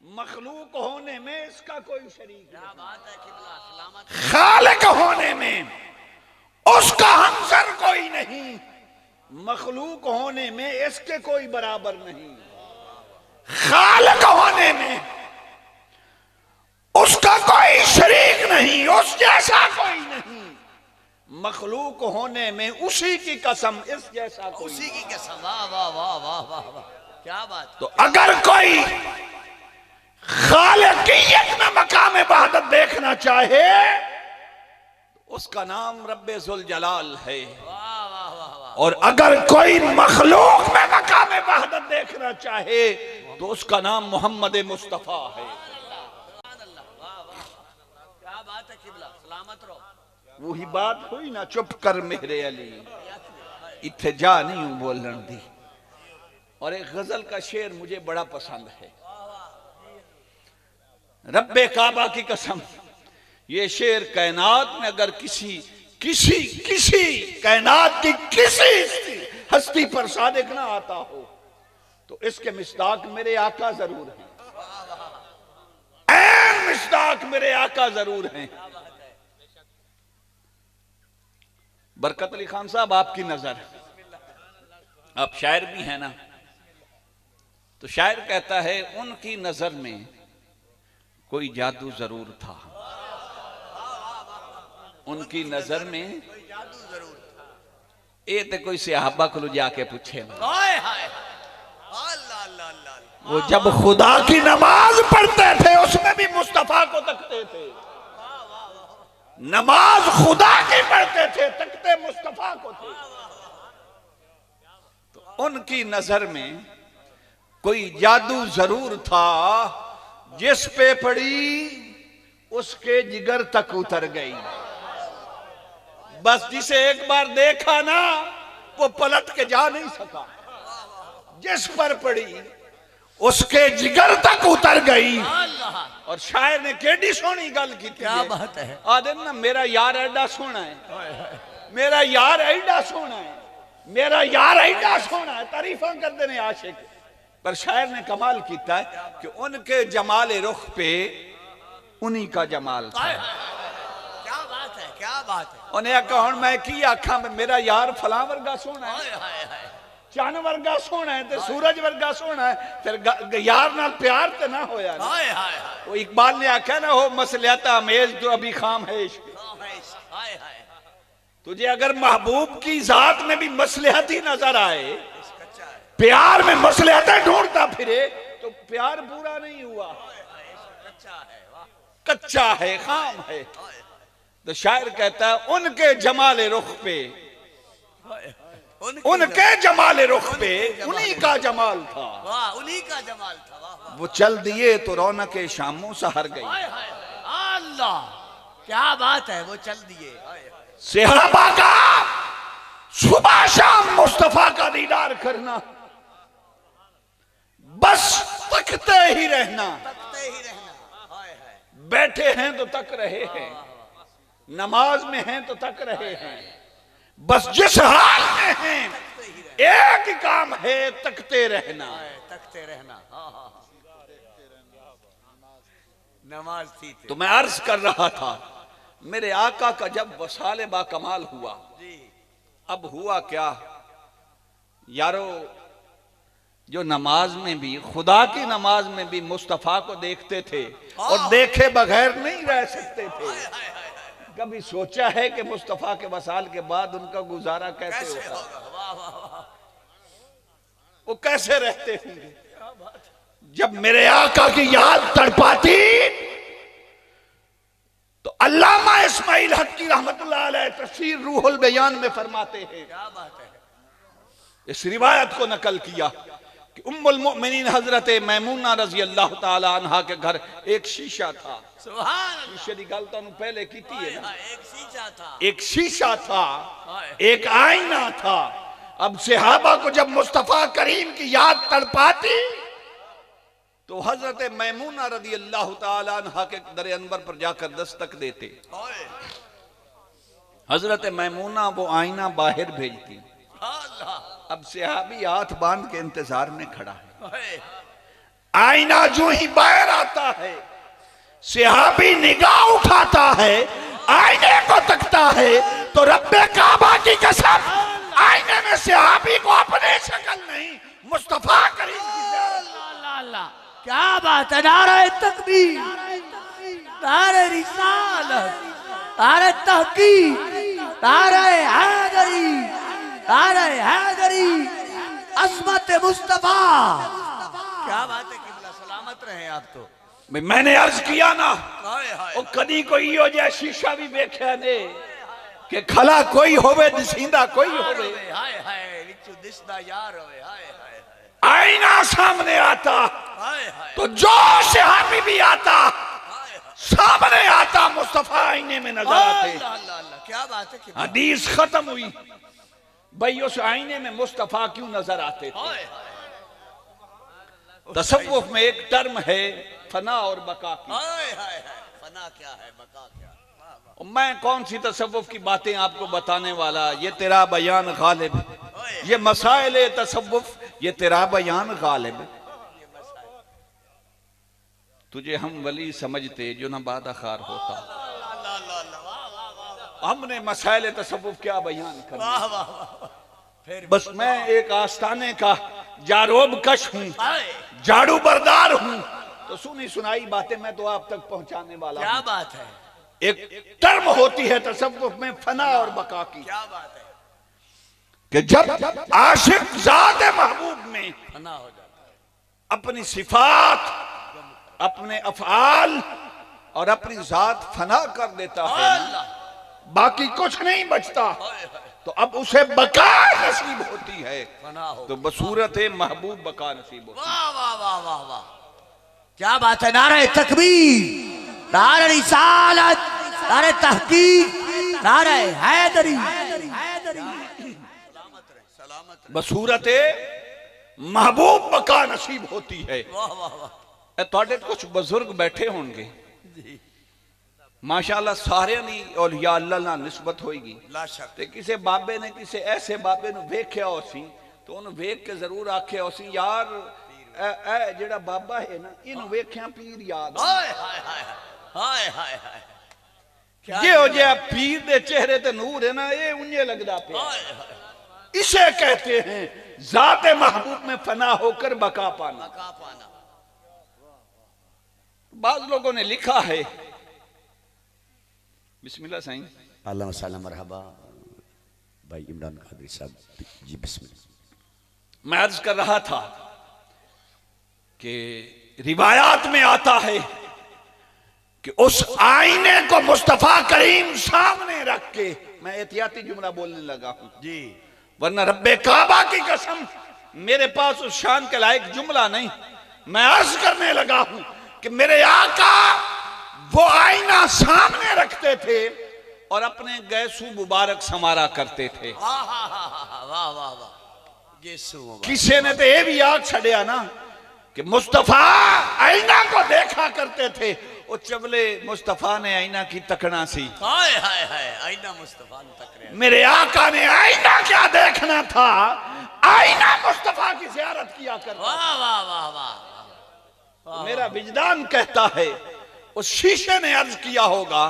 मखलूक होने में इसका कोई शरीक नहीं। क्या बात है किबला, सलामत। खालिक होने में उसका हमसर कोई नहीं, मखलूक होने में इसके कोई बराबर नहीं। खालिक होने में उसका कोई शरीक नहीं, उस जैसा कोई नहीं। मखलूक होने में उसी की कसम, इस जैसा कोई उसी की कसम, वाह वाह वाह वाह वाह वाह, क्या बात। तो अगर कोई खालिकियत में मकाम वहदत देखना चाहे तो उसका नाम रब्बे जुल जलाल है। वाह वाह वाह वाह, और अगर कोई मखलूक में मकाम वहदत देखना चाहे तो उसका नाम मोहम्मद मुस्तफा है। वाह वाह, क्या बात है किबला, सलामत रहो। वही बात हुई ना, चुप कर मेरे अली, इत्थे जा नहीं हूं बोलन दी। और एक गजल का शेर मुझे बड़ा पसंद है, रब्बे काबा की कसम। ये शेर कायनात में अगर किसी किसी किसी कायनात की किसी हस्ती पर सादिक ना आता हो तो इसके मिस्दाक मेरे आका जरूर हैं, ऐन मिस्दाक मेरे आका जरूर हैं। बरकत अली खान साहब, आपकी नजर, आप शायर भी हैं ना, तो शायर कहता है उनकी नजर में कोई जादू जरूर था, उनकी नजर में जादू जरूर था। ये तो कोई सहाबा को जाके पूछे ना। हाय हाय, अल्लाह अल्लाह अल्लाह। वो जब खुदा की नमाज पढ़ते थे उसमें भी मुस्तफा को तकते थे। नमाज खुदा की पढ़ते थे, तकते मुस्तफा को थे। तो उनकी नजर में कोई जादू जरूर था, जिस पे पड़ी उसके जिगर तक उतर गई। बस जिसे एक बार देखा ना वो पलट के जा नहीं सका, जिस पर पड़ी उसके जिगर तक उतर गई। और शायर ने केडी सोनी गल की, क्या बात है। आदे ना मेरा यार एडा सोना है, मेरा यार एडा सोना है, मेरा यार एडा सोना है, तारीफा करते ने आशिक। पर शायर ने कमाल किया है कि उनके जमाल रुख पे उन्हीं का जमाल था। क्या बात है, क्या बात है। उन्हें आखा हुण मैं की आखा, मेरा यार फलां वर्गा सोना है। हाय हाय हाय, चन वर्गा सोना है ते सूरज वर्गा सोना है, फिर यार नाल प्यार ते ना होया ना। हाय हाय वो इकबाल ने आख्या ना, हो मसलियाता अमेज तो अभी खाम है इश्क। हाय हाय तुझे अगर महबूब की जात में भी मसलिहत ही नजर आए, कच्चा है, प्यार में मसलिहतें ढूंढता फिरे, तो प्यार पूरा नहीं हुआ, कच्चा है, वाह कच्चा है, खाम है। तो शायर कहता है उनके जमाले रुख पे, उनके जमाले रुख पे उन्हीं का जमाल था, वाह उन्हीं का जमाल था, वाह वाह वो चल दिए तो रौनक शामों सहर गई। हाय हाय अल्लाह क्या बात है, वो चल दिए। हाय हाय सहाबा का सुबह शाम मुस्तफा का दीदार करना, बस तकते ही रहना, तकते ही रहना। हाय हाय बैठे हैं तो तक रहे हैं, नमाज में हैं तो तक रहे हैं, बस जिस हाल में हैं एक ही काम है, तकते रहना। तकते रहना। हाँ हाँ नमाज थी तो मैं अर्ज कर रहा था, मेरे आका का जब वसाले बा कमाल हुआ, जी, अब हुआ क्या यारो, जो नमाज में भी, खुदा की नमाज में भी मुस्तफा को देखते थे और देखे बगैर नहीं रह सकते थे। कभी सोचा है कि मुस्तफा के वसाल के बाद उनका गुजारा कैसे कैसे होगा, होगा, वाह वाह वाह, वो कैसे रहते होंगे। जब मेरे आका की याद तड़पाती तो अल्लामा इस्माइल हक की रहमतुल्लाह अलैह तफसीर रूहुल बयान में फरमाते हैं, क्या बात है। इस रिवायत को नकल किया कि उम्मुल मोमिनीन हजरत मैमूना रजी अल्लाह ताला अन्हा के घर एक शीशा था। सुभान अल्लाह, शीशे की गल तुहानू पहले की है ना, एक शीशा था, एक शीशा था, एक आईना था। अब सहाबा को जब मुस्तफा करीम की याद तड़पाती तो हजरत मैमूना रदी अल्लाह ताला अन्हा के दर अनवर पर जाकर दस्तक देते। हजरत मैमूना वो आईना बाहर भेजती, अब सहाबी हाथ बांध के इंतजार में खड़ा है। आईना जो ही बाहर आता है, सहाबी निगाह उठाता है, आईने को तकता है, तो रब्बे काबा की कसम, आईने में सहाबी को अपनी शक्ल नहीं, मुस्तफा करीम की क्या बात है। नारे तकबीर, नारे रिसालत, नारे तहकीक, नारे हैदरी, नारे हैदरी, अस्मत मुस्तफा। क्या बात है किबला, सलामत रहे आप। तो मैंने अर्ज किया ना, हाय हाय वो कदी कोई हो जाए शीशा भी वेख्या ने कि खला कोई होवे दिसींदा कोई होवे, हाय हाय रिचू दिसदा यार होवे। हाय हाय आईना सामने आता हाय हाय तो जो सहाबी भी आता सामने आता, मुस्तफा आईने में नजर आते। अल्लाह अल्लाह अल्लाह, क्या बात है किबला। हदीस खत्म हुई, भाई उस आईने में मुस्तफा क्यों नजर आते थे। हाय तसव्वुफ में एक टर्म है फना और बका की। हाय हाय फना क्या है, बका क्या। मैं कौन सी तसव्वुफ की बातें आपको बताने वाला, ये तेरा बयान गालिब, ये मसाइल तसव्वुफ, ये तेरा बयान गालिब। तुझे हम वली समझते जो ना बादाखार होता, हमने मसाइल तसव्वुफ क्या बयान करना। बस मैं एक आस्ताने का जारोब कश हूँ, झाड़ू बरदार हूँ, तो सुनी सुनाई बातें मैं तो आप तक पहुंचाने वाला क्या हूँ। बात है, एक टर्म होती है तसव्वुफ में फना और बका की, क्या बात है। कि जब आशिक ज़ात महबूब में फना हो जाता है, अपनी सिफात, अपने अफआल और अपनी जात फना कर देता है ना, बाकी कुछ नहीं बचता, तो अब उसे बका नसीब होती है। फना हो, तो बसूरत महबूब बका नसीब होती है। वाह वाह वाह वाह वाह, क्या बात है। नारे तकबीर, नारे रिसालत, नारे तहकीक, नारे हैदरी। बसूरत महबूब बका नसीब होती है। वाह वाह वाह, थोड़े कुछ बुजुर्ग बैठे होंगे माशाअल्लाह, सारे नी औलिया अल्लाह नाल निस्बत होएगी। ला शक, ते किसे बाबे ने किसे ऐसे बाबे नु वेख्या होसी तो उन्हें वेख के जरूर आखे होसी, यार ए जेड़ा बाबा है ना, इन वेख्या पीर याद। हाय हाय हाय हाय हाय हाय, क्या जे हो जा पीर दे चेहरे ते नूर है ना, ये उन्हें लगदा पे। हाय हाय, इसे कहते हैं जाते महबूब में फना होकर बका पाना। बका पाना। बाज लोगों ने लिखा है, बिस्मिल्लाह साईं। अल्लाह सलाम मरहबा भाई इमरान कादरी साहब जी बिस्मिल्लाह। मैं अर्ज कर रहा था कि रिवायात में आता है कि उस आईने को मुस्तफा करीम सामने रख के, मैं एहतियाती जुमला बोलने लगा हूं जी, वरना रब्बे काबा की कसम मेरे पास उस शान के लायक जुमला नहीं। मैं अर्ज करने लगा हूं कि मेरे आका वो आईना सामने रखते थे और अपने गैसू मुबारक समारा करते थे। वाह वाह वाह वाह वाह वाह। ये सुनो किसी ने तो ये भी याद छड़िया ना कि मुस्तफा आईना को देखा करते थे। वो चबले मुस्तफा ने आईना की तकना सी। हाय हाय हाय, आईना मुस्तफा तक रहे। मेरे आका ने आईना क्या देखना था, आईना मुस्तफा की ज़ियारत किया करता। वाह वाह वाह वाह। मेरा विजदान कहता है उस शीशे ने अर्ज किया होगा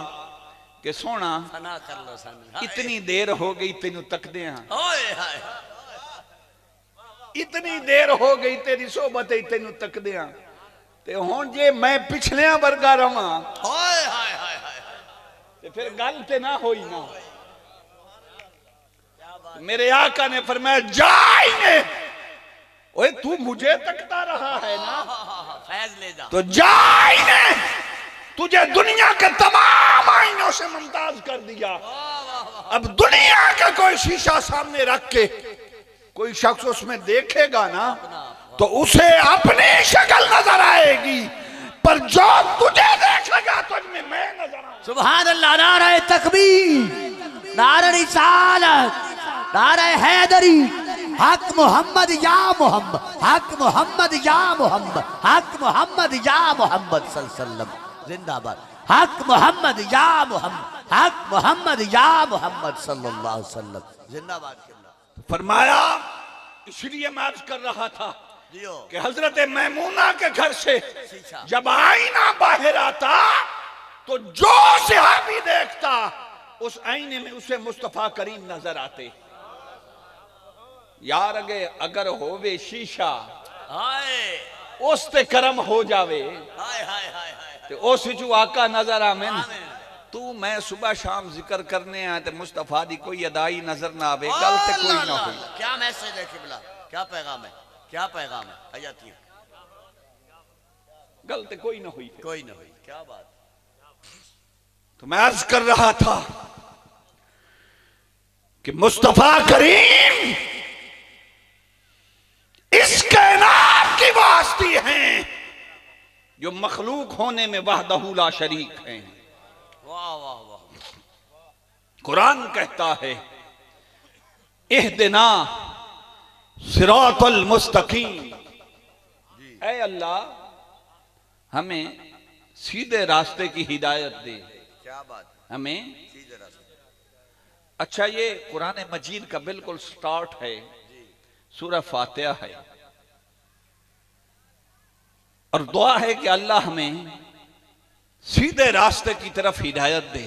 कि सोना फना कर लो सन। इतनी देर हो गई तेनू तकदे हैं, हाय हाय, इतनी देर हो गई तेरी सोबत तेनू तकदे हैं, ते हुण जे मैं पिछले वर्गा रवा हाय हाय हाय हाय, ते फिर गल ते ना होई ना। मेरे आका ने फरमाया जाइए, ओए तू मुझे तकता रहा है ना, फैज ले जा। तो जाइए, तुझे दुनिया के तमाम आईनों से मुमताज कर दिया। अब दुनिया का कोई शीशा सामने रख के कोई शख्स उसमें देखेगा ना तो उसे अपनी शक्ल नजर आएगी, पर जो तुझे देखेगा तुझमें मैं नजर आऊंगा। सुभान अल्लाह। नारे तकबीर, नारे रिसालत, नारे हैदरी। हक मोहम्मद या मोहम्मद, हक मोहम्मद या मोहम्मद, हक मोहम्मद या मोहम्मद सल्लल्लाहु अलैहि वसल्लम जिंदाबाद। हक मोहम्मद या मोहम्मद, हक मोहम्मद या मोहम्मद सल्लल्लाहु अलैहि वसल्लम जिंदाबाद। फरमाया, इसलिए मैं अर्ज कर रहा था जियो कि हजरत मैमूना के घर से शीशा। जब आईना बाहर आता तो जो सहाबी देखता उस आईने में उसे मुस्तफा करीम नजर आते। यार अगर होवे शीशा हाय उस ते करम हो जावे हाय हाय हाय हाय। ते उस विचू आका नजर आवे। आमीन। तू मैं सुबह शाम जिक्र करने आए ते मुस्तफा दी कोई अदाई नजर ना आवे, गल ते कोई ना हुई। क्या मैसेज है किबला, क्या पैगाम है, क्या पैगाम है हयातियां, गल ते कोई ना हुई। कोई ना हुई। क्या बात। तो मैं अर्ज कर रहा था कि मुस्तफा करीम इस कायनात की वास्ती हैं जो मखलूक होने में वहदहू ला शरीक हैं। वाह वाह वाह। कुरान कहता है इहदिना सिरातल मुस्तकीम, ऐ अल्लाह हमें सीधे रास्ते की हिदायत दे, क्या बात है। हमें। सीधे रास्ते। अच्छा, ये कुरान मजीद का बिल्कुल स्टार्ट है, सूरह फातिहा है, और दुआ है कि अल्लाह हमें सीधे रास्ते की तरफ हिदायत दे।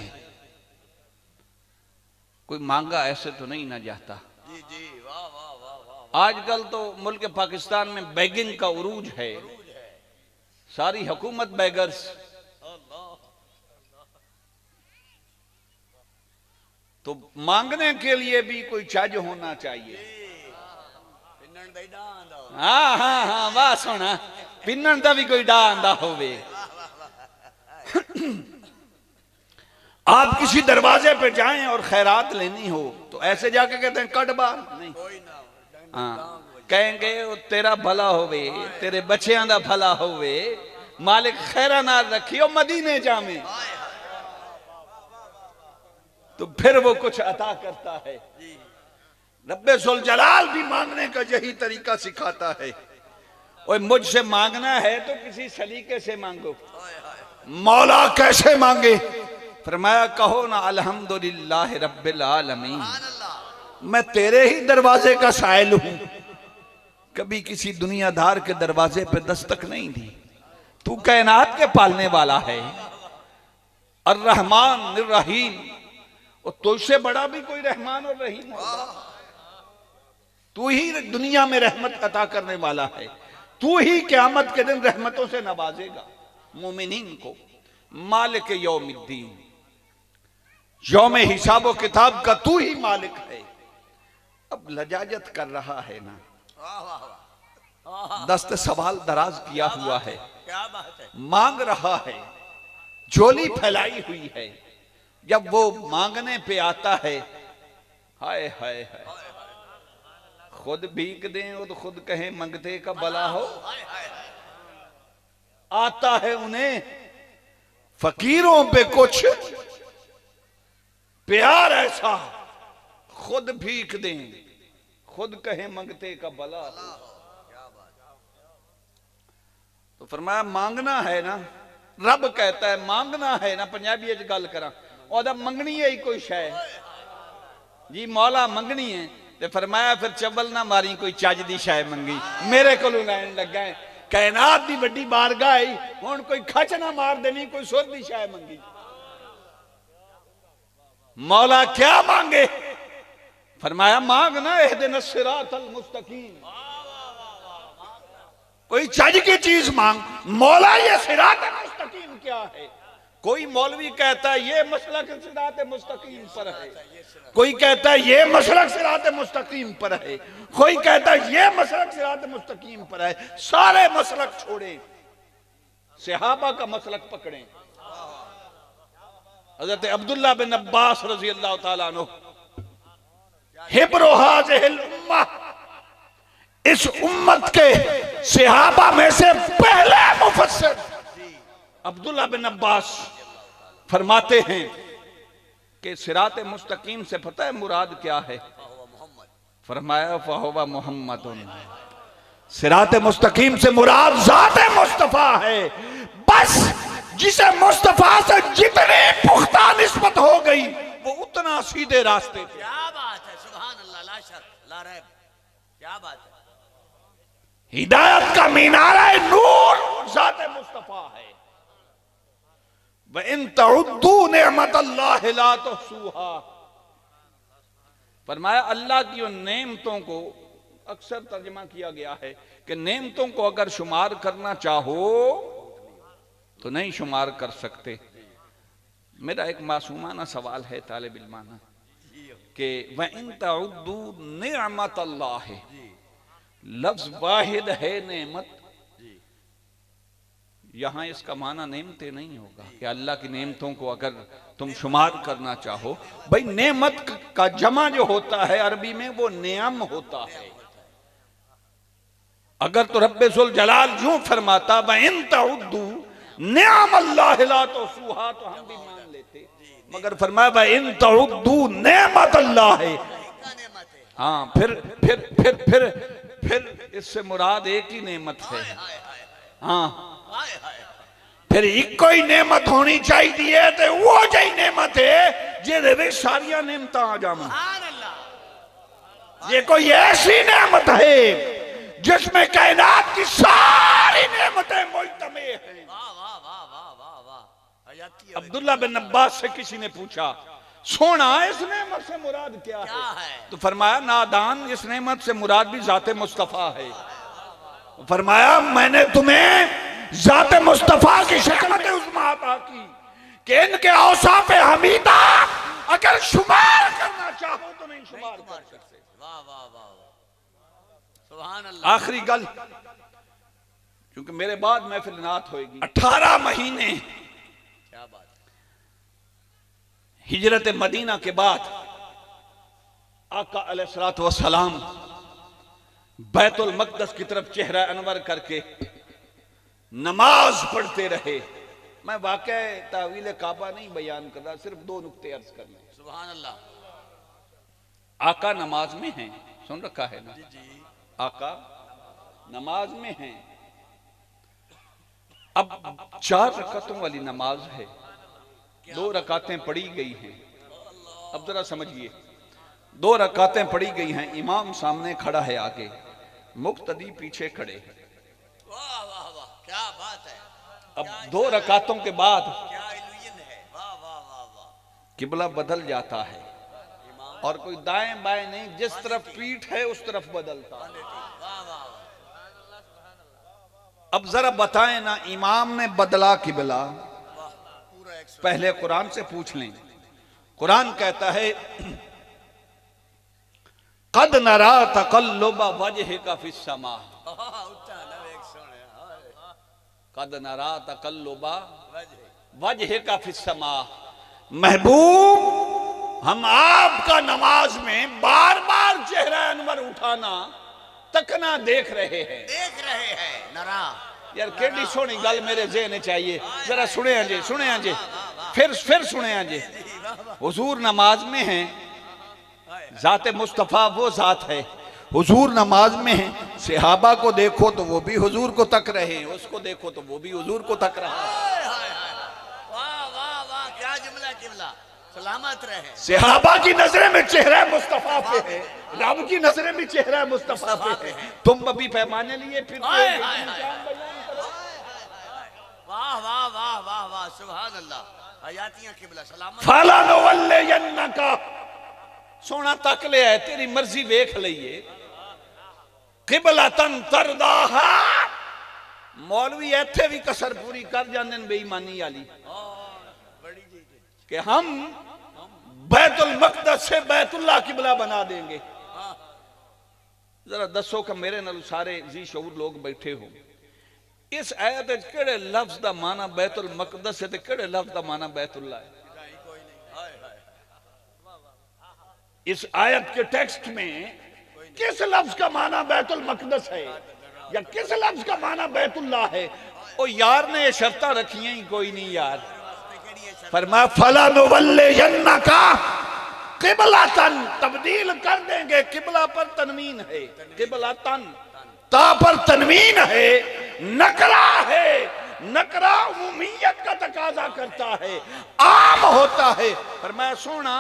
कोई मांगा ऐसे तो नहीं ना जाता। जी जी, वाह वाह वाह वाह। आजकल तो मुल्क पाकिस्तान में बैगिंग का उरूज है, सारी हुकूमत बैगर्स। तो मांगने के लिए भी कोई चज होना चाहिए। पिन्नण दा ही डा आंदा हो। हाँ हाँ हाँ, वाह सोना, पिन्नण का भी कोई डा आंदा होवे। आप किसी दरवाजे पे जाएं और खैरात लेनी हो तो ऐसे जाके कहते हैं कट बार नहीं, कोई ना। हाँ कहेंगे वो तेरा भला होवे, तेरे बच्चियां दा भला होवे, मालिक खैरा नाल रखियो मदीने जामे, तो फिर वो कुछ अता करता है। रब्बे जुल जलाल भी मांगने का यही तरीका सिखाता है। और मुझसे मांगना है तो किसी सलीके से मांगो। मौला कैसे मांगे? फरमाया कहो ना अल्हम्दुलिल्लाह रब्बिल आलमीन, मैं तेरे ही दरवाजे का साइल हूं, कभी किसी दुनियादार के दरवाजे पे दस्तक नहीं दी। तू कायनात के पालने वाला है, अर्रहमान निर्रहीम, और तुझसे बड़ा भी कोई रहमान और रहीम होगा? तू ही दुनिया में रहमत अता करने वाला है, तू ही क़यामत के दिन रहमतों से नवाजेगा मोमिनीन को। मालिक यौमिद्दीन, यौम हिसाब व किताब का तू ही मालिक है। अब लजाजत कर रहा है ना, वाह वाह वाह, दस्त सवाल दराज किया हुआ है, क्या बात है। मांग रहा है, झोली फैलाई हुई है। जब वो मांगने पे आता है, हाय हाय हाय, खुद भीख दें और खुद कहें मंगते का भला हो। हाय हाय हाय, आता है उन्हें फकीरों पे कुछ प्यार ऐसा, खुद भीख दें खुद कहें मंगते का भला हो। तो फरमाया मांगना है ना, रब कहता है मांगना है ना, पंजाबी च गल करा और मंगनी है ही कोई शय जी, मौला मंगनी है। ते फरमाया फिर चबल ना मारी कोई चज दी शय मंगी, मेरे को लैन लगा है। कायनात दी वड्डी बारगाह आई, हुण कोई खच ना मार देनी, कोई सुर दी शय मंगी। मौला क्या मांगे? फरमाया मांगना इहदिना सिरातल मुस्तकीम, कोई चज की चीज मांग। मौला ये सिरात मुस्तकीम क्या है? कोई मौलवी कहता है ये मसलक सिरात मुस्तकीम पर है, कोई कहता है ये मसलक सिरात मुस्तकीम पर है, कोई कहता है ये मसलक सिरात मुस्तकीम पर है। सारे मसलक छोड़े, सहाबा का मसलक पकड़े। हजरत अब्दुल्ला बिन अब्बास रजी अल्लाह ताला अन्हु, हिब्रो हाज़िहिल उम्मा, इस उम्मत के सहाबा में से पहले मुफस्सिर अब्दुल्ला बिन अब्बास फरमाते हैं कि सिरात मुस्तकीम से पता है मुराद क्या है? फरमाया फहुवा मुहम्मदुन, सिरात मुस्तकीम से मुराद ज़ात मुस्तफा है। बस जिसे मुस्तफा से जितनी पुख्ता निस्बत हो गई वो उतना सीधे रास्ते पे। क्या बात है, सुभान अल्लाह, ला शक ला रैब, क्या बात है। हिदायत का मीनारा नूर ज़ात मुस्तफा है। व इन तउद्दू निअमतल्लाहि ला तुहसूहा, फरमाया अल्लाह की उन नेमतों को अक्सर तर्जमा किया गया है कि नेमतों को अगर शुमार करना चाहो तो नहीं शुमार कर सकते। मेरा एक मासूमाना सवाल है तालिब इल्माना कि व इन तउद्दू निअमतल्लाहि, लफ्ज वाहिद है नेमत, यहां इसका माना नेमतें नहीं होगा कि अल्लाह की नेमतों को अगर तुम शुमार करना चाहो। भाई नेमत का जमा जो होता है अरबी में वो नियम होता है। अगर तो रब्बे सुल जलाल यूं फरमाता व इन तउद्दू निअमल्लाहि ला तुहसूहा तो हम भी मान लेते, मगर फरमाया व इन तउद्दू निअमतल्लाह, हाँ फिर इससे मुराद एक ही नेमत है। हाँ फिर एक कोई नेमत होनी चाहिए तो वो जी नेमत है जे सारिया नेमत आ जावन। ये कोई ऐसी नेमत है जिसमें कायनात की सारी नेमतें मुजतमे हैं। अब्दुल्ला बिन अब्बास से किसी ने पूछा सोना इस नेमत से मुराद क्या है? तो फरमाया नादान, इस नेमत से मुराद भी ज़ाते मुस्तफा है। फरमाया मैंने तुम्हें ज़ाते मुस्तफा की शक्ल उस्मा अता की कि इनके औसाफ हमीदा अगर शुमार करना चाहो तो नहीं शुमार कर सकते। वाह वाह वाह, सुभान अल्लाह। आखिरी गल, क्योंकि मेरे बाद महफिल नात होगी। 18 महीने क्या बात, हिजरत मदीना के बाद आका अलैहिस्सलातु वस्सलाम बैतुल मक़दस की तरफ चेहरा अनवर करके नमाज पढ़ते रहे। मैं वाक़या तावील काबा नहीं बयान कर रहा, सिर्फ 2 नुक्ते अर्ज करने। सुभान अल्लाह। आका नमाज में हैं, सुन रखा है ना? आका नमाज में हैं। अब 4 रकातों वाली नमाज है, 2 रकातें पढ़ी गई हैं। अब जरा समझिए, 2 रकातें पढ़ी गई हैं, इमाम सामने खड़ा है, आगे मुक्तदी पीछे खड़े हैं। वाह वाह वाह, क्या बात है। अब 2 रकातों के बाद क्या इल्यूजन है। वाह वाह वाह वाह। किबला बदल जाता है। इमाम और कोई दाएं बाएं नहीं, जिस तरफ पीठ है उस तरफ बदलता। वाह वाह अब जरा बताएं ना, इमाम ने बदला किबला, पूरा 100 पहले कुरान से पूछ लें। कुरान कहता है कद नरा तकल्लुब वजहिका फिस समा, कद नरा तकल्लुब वजहिका फिस समा। महबूब, हम आपका नमाज में बार बार चेहरा अनवर उठाना तकना देख रहे हैं। नरा यार केडी सोनी गल मेरे ज़हन चाहिए, जरा सुने जी, सुने जी, फिर सुने जी। हुजूर नमाज में हैं, जाते मुस्तफ़ा वो जात है, हुजूर नमाज में है। सहाबा को देखो तो वो भी हुजूर को तक रहे हैं, उसको देखो तो वो भी हुजूर को तक रहा है। वाह वाह वाह, क्या जुमला किबला, सलामत रहे। सहाबा की नजरें में चेहरा मुस्तफ़ा पे है, रब की नजरें में चेहरा मुस्तफ़ा पे है। तुम अभी पैमाने लिए फिर वाह वाह वाह वाह वाह, सुभान अल्लाह। हयातियां किबला सलामत। फला नवल्ले यन्नका, सोना तक ले है, तेरी मर्जी वेख लईए। किबलतन तरदाहा, मौलवी इत्थे भी कसर पूरी कर जांदे ने बेईमानी वाली, कि हम बैतुल मक़दस से बैतुल्लाह किबला बना देंगे। जरा दसो कि मेरे नाल सारे जी शऊर लोग बैठे हो, इस आयत केड़े लफ्ज दा माना बैतुल मक़दस है ते केड़े लफ्ज दा माना बैतुल्लाह है? इस आयत के टेक्स्ट में किस लफ्ज का माना बैतुल मक़दस है या किस लफ्ज का माना बैतुल्लाह है? ओ यार ने ये शर्तां रखी ही कोई नहीं यार। फरमाया फला नुवल्ले यन्नका किबलतन, तब्दील कर देंगे। किबला पर तनवीन है, किबलतन ता पर तनवीन है, नकरा है। नकरा उम्मीयत का तकाजा करता है, आम होता है। फरमाया सोना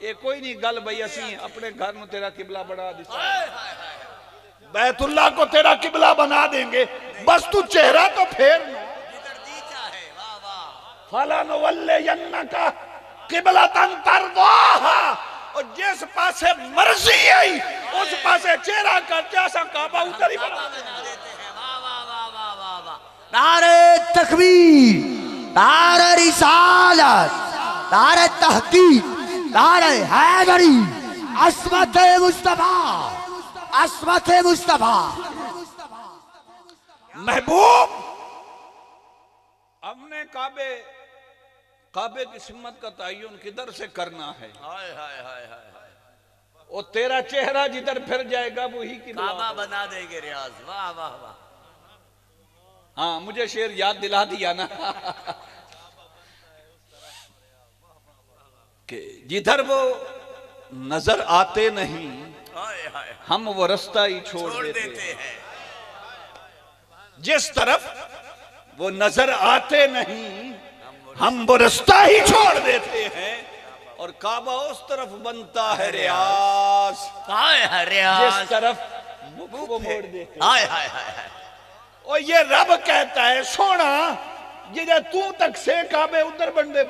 ये कोई नहीं गल भाई, असी अपने घर में तेरा किबला बना दिता, बैतुल्लाह को तेरा किबला बना देंगे, बस तू चेहरा तो फेर ना। फला नुवल्ले यन्नका किबलतन तरदाहा, और जिस पासे मर्जी आई उस पासे चेहरा कर, जैसा काबा उधर ही बना देते हैं। नारे तकबीर, नारे रिसालत, नारे तहकीक, नारे हैदरी, अस्मत मुस्तफा, अस्मत मुस्तफा। महबूब, हमने काबे की सिमत का तयन किधर से करना है? वो तेरा चेहरा जिधर फिर जाएगा वही काबा बना देंगे रियाज। वाह वाह वाह। हाँ, मुझे शेर याद दिला दिया ना कि जिधर वो नजर आते नहीं हम वो रास्ता ही छोड़ देते हैं। जिस तरफ वो नजर आते नहीं हम वो रास्ता ही छोड़ देते हैं, और काबा उस तरफ बनता है रियाज, जिस तरफ वो मोड़ देते हैं। और ये रब कहता है सोना जिधर तू तक से काबे उधर बन दे।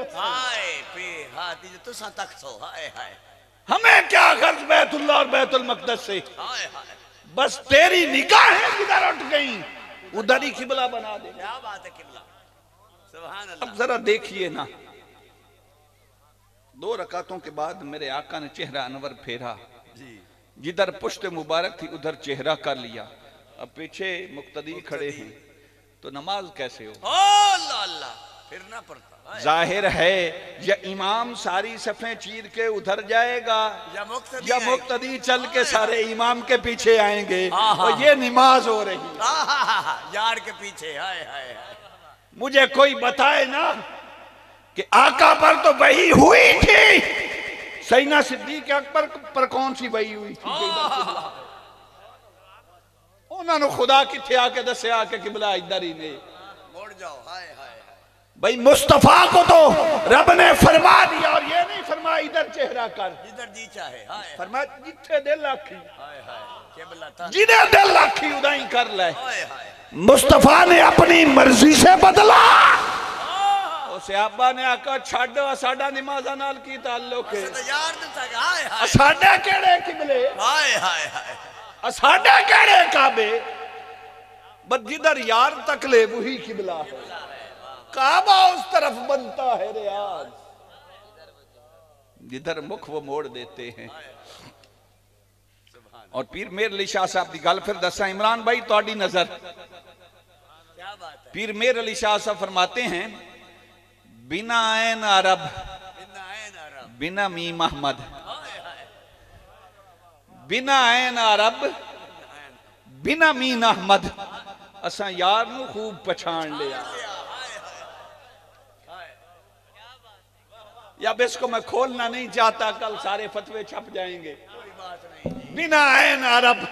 हमें क्या गर्ज बैतुल्लाह और बैतुल मक़दस से, बस तेरी निगाहें जिधर उठ गई उधर ही किबला बना दे। क्या बात है किबला, सुभान अल्लाह। अब जरा देखिए ना, 2 रकातों के बाद मेरे आका ने चेहरा अनवर फेरा, जिधर पुश्त मुबारक थी उधर चेहरा कर लिया। अब पीछे मुक्तदी खड़े हैं तो नमाज कैसे हो? अल्लाह, फिरना पड़ता। जाहिर है या इमाम सारी सफ़ें चीर के उधर जाएगा या मुक्तदी चल के सारे इमाम के पीछे आएंगे, और ये नमाज हो रही यार के पीछे। हाय हाय, मुझे कोई बताए ना कि आका पर तो वही हुई थी, सैयदना सिद्दीक़ अकबर पर कौन सी वही हुई थी? उन्होंने खुदा किथे आके दसिया कि किबला इधर ही ने मुड़ जाओ। हाय हाय भाई, मुस्तफा को तो रब ने फरमा दिया, और ये नहीं फरमा इधर चेहरा कर, जिधर जी चाहे। हाय फरमा जिथे दिल आखी, हाय हाय, किबला जिधर दिल आखी उदा ही कर ले। हाय हाय, मुस्तफा ने अपनी मर्जी से बदला। सियाबा ने आका छाड़ो साडा नमाज़ां नाल की ताल्लुक है तो यार दिता हाय हाय साडे केड़े किबले हाय हाय हाय साडे केड़े काबे बस जिधर यार तक ले वही किबला है काबा उस तरफ बनता है रियाज जिधर मुख वो मोड़ देते हैं। और पीर मेर अली शाह साहब की गल फिर दसा इमरान भाई थोड़ी नजर क्या बात है पीर मेर अली शाह साहब फरमाते हैं बिना ऐन अरब बिना ऐन अरब बिना मी महमद हाय हाय बिना ऐन अरब बिना मी अहमद असा यार नू खूब पछाण लिया। या इसको मैं खोलना नहीं चाहता कल सारे फतवे छप जाएंगे। कोई बात नहीं बिना ऐन अरब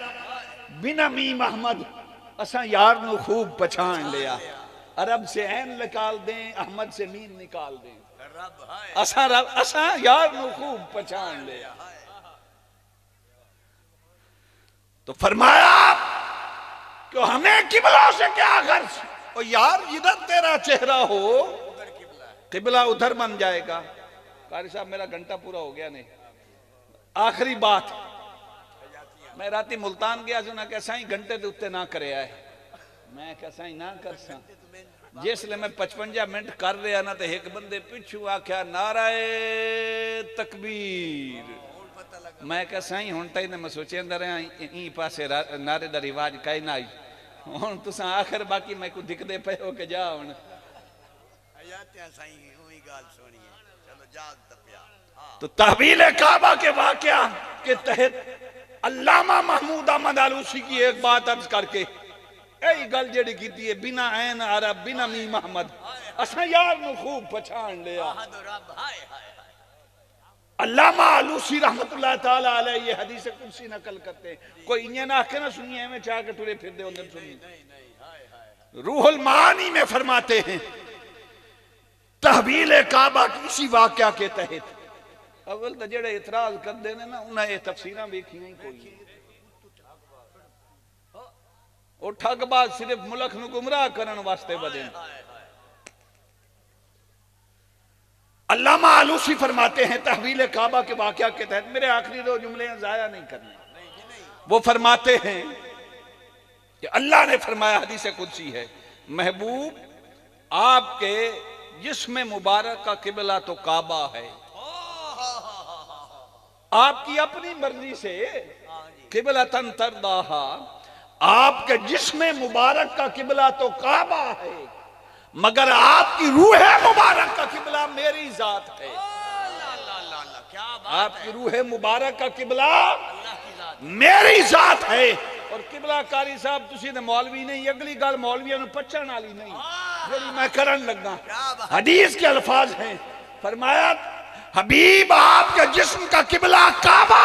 बिना मी महमद असा यार नू खूब पछाण लिया। अरब से ऐन निकाल दें अहमद से मीन निकाल दें रब हाय असा यार नू खूब पछाण लिया। तो फरमाया कि हमें किबला से क्या गर्ज और यार इधर तेरा चेहरा हो उधर किबला है किबला उधर बन जाएगा। कारी साहब मेरा घंटा पूरा हो गया नहीं। आखिरी बात मैं राती मुल्तान गया सुना कैसा ही घंटे के उत्ते ना करे आए मैं कैसा ही ना कर सा जिसले मैं 55 मिनट कर रहा ना तो एक बंदे पिछू आख्या नाराए तकबीर मैं कैसा ही हुण ताई ने मैं सोचे अंदर ई पासे नारे दा रिवाज कई ना आई हुण तुसा आखिर बाकी मैं को दिखदे पे हो के जा हुण हयातियां सही ओही गाल सुनी है चलो जाग तपिया हां तो तहवील काबा के वाकया के तहत अल्लामा महमूद अहमद आलूसी की एक बात अर्ज करके यही गल जेड़ी कीती है बिना ऐन अरब बिना मी महमद असा यार नू खूब पछाण लिया। अहद रब हाय हाय अल्लामा आलूसी रहमतुल्लाह ताला अलैह ये हदीस कुदसी नकल करते हैं। कोई इन्हें ना आखे ना सुनिए में चाह के टुरे फिर दे उधर सुनिए नहीं नहीं हाय हाय रूहुल मानी में फरमाते हैं तहवील काबा की इसी वाकया के तहत अव्वल तो जेड़े इतराज कर देने ना उन्हें ये तफसीरां देखियां ही कोई और ठगबाज सिर्फ मुल्क नू गुमराह करने वास्ते बदे। अल्लामा आलूसी फरमाते हैं तहवील काबा के वाकया के तहत मेरे आखिरी दो जुमले जाया नहीं करने वो फरमाते हैं कि अल्लाह ने फरमाया हदीस कुदसी है महबूब आपके जिस्म मुबारक का किबला तो काबा है आपकी अपनी मर्जी से किबला तन तरदाहा आपके जिस्म मुबारक का किबला तो काबा है मगर आपकी रूह मुबारक का किबला मेरी जात है। क्या बात आपकी रूह मुबारक का किबला अल्लाह की जात मेरी जात है। और किबला कारी साहब तुसी ने मौलवी नहीं अगली गल मौलवियों ने पचण वाली नहीं जेड़ी मैं करन लगा। हदीस के अल्फाज हैं फरमाया हबीब आपके जिस्म का किबला काबा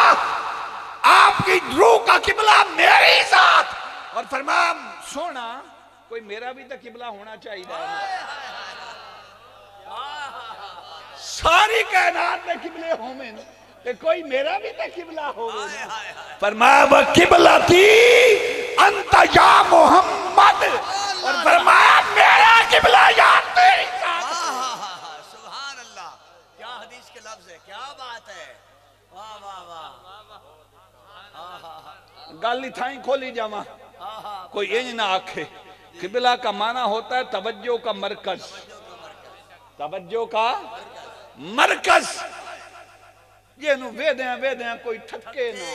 आपकी रूह का किबला मेरी जात। और फरमाया सोना कोई मेरा भी तो किबला होना चाहिए सारी कायनात में किबले होमें ते कोई मेरा भी तो किबला हो फरमाया वह किबला थी अंत या मोहम्मद और फरमाया मेरा किबला या तेरी जात। सुभान अल्लाह क्या हदीस के लफ्ज है क्या बात है वाह वाह वाह गल इथाई खोली जावा कोई इंज ना आखे किबला का माना होता है तवज्जो का मरकज तवज्जो का मरकज ये नु वेदे कोई ठक्के ना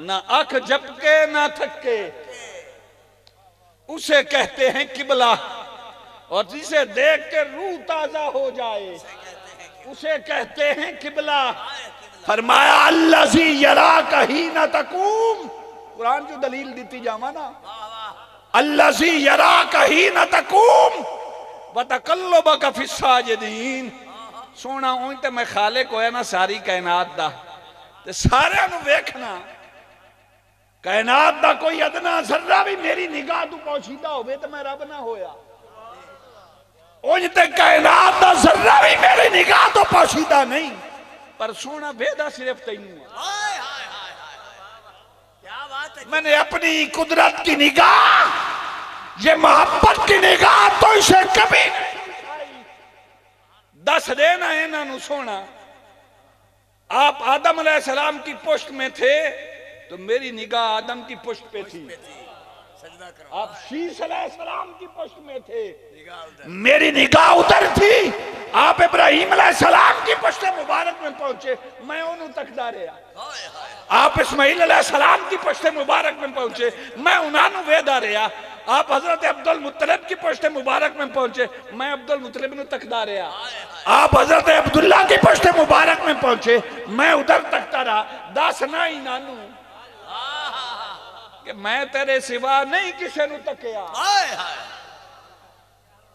ना आंख झपके ना थके उसे कहते हैं किबला। और जिसे देख के रूह ताजा हो जाए उसे कहते हैं किबला। फरमाया अल्लज़ी यराका हीना तकूम कुरान जो दलील दी जावा ना अल्लज़ी यराका हीना तकूम व तक़ल्लुबका फिस्साजिदीन सोना उन ते मैं खालिक होया ना सारी कायनात दा ते सारे नु वेखना कायनात दा कोई अदना जर्रा भी मेरी निगाह तू पहुंचीदा होवे ते मैं रब ना होया उन ते कायनात दा जर्रा भी मेरी निगाह तो पहुंचीदा नहीं पर सोना वेदा सिर्फ तैनू हाय हाय हाय क्या बात है मैंने अपनी कुदरत की निगाह ये मोहब्बत की निगाह तो इसे कभी इन्हों सोना। आप आदम अलैहिस्सलाम की पुष्ट में थे तो मेरी निगाह आदम की पुष्ट पे थी। सजदा करो। आप शीश अलैहिस्सलाम की पुष्ट में थे, निगाह उधर। मेरी निगाह उधर थी। आप इब्राहिम अलैहिस्सलाम की पुष्ट मुबारक में पहुंचे, मैं उन्हों तकदा रहा। हाय हाय। आप इस्माइल अलैहिस्सलाम की पुष्ट मुबारक में पहुंचे, मैं उन्होंने वेदा रहा। आप हजरत अब्दुल मुत्तलिब की पुष्ट मुबारक में पहुंचे, मैं अब्दुल मुत्तलिब नु तकदा रहा। आप हजरत अब्दुल्ला की पुष्ट मुबारक में पहुंचे, मैं उधर तकता रहा। दसना ही नानू कि मैं तेरे सिवा नहीं किसी नु तकिया। हाय हाय।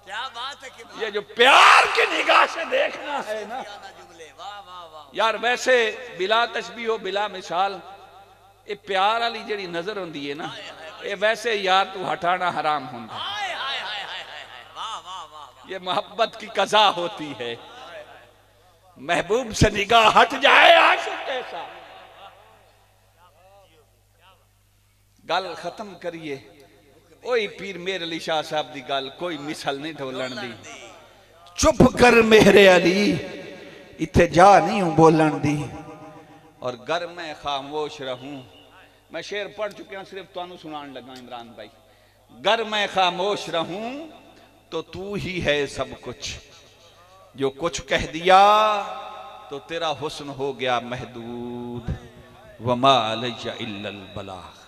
क्या बात है किबला। ये जो प्यार की निगाह से देखना है ना ना जुमले। वाह वाह वाह। यार, वैसे बिला तशबीह हो बिला मिसाल ये प्यार वाली जेड़ी नजर होंदी है ना, ये वैसे यार तू हटाना हराम होंदा। हाय हाय हाय हाय हाय। वाह वाह वाह। ये मोहब्बत की कज़ा होती है। महबूब से निगाह हट जाए आशिक कैसा। गल खत्म करिए। ओई पीर मेर अली शाह साहब दी गल कोई मिसल नहीं ढोलन दी। चुप कर मेरे अली इथे जा नहीं हूं बोलन दी, और गर मैं खामोश रहूं। मैं शेर पढ़ चुका, सिर्फ तुहानू सुनान लगा इमरान भाई। गर मैं खामोश रहूं तो तू ही है सब कुछ, जो कुछ कह दिया तो तेरा हुस्न हो गया महदूद। वमा अलैया इल्लल बलाग।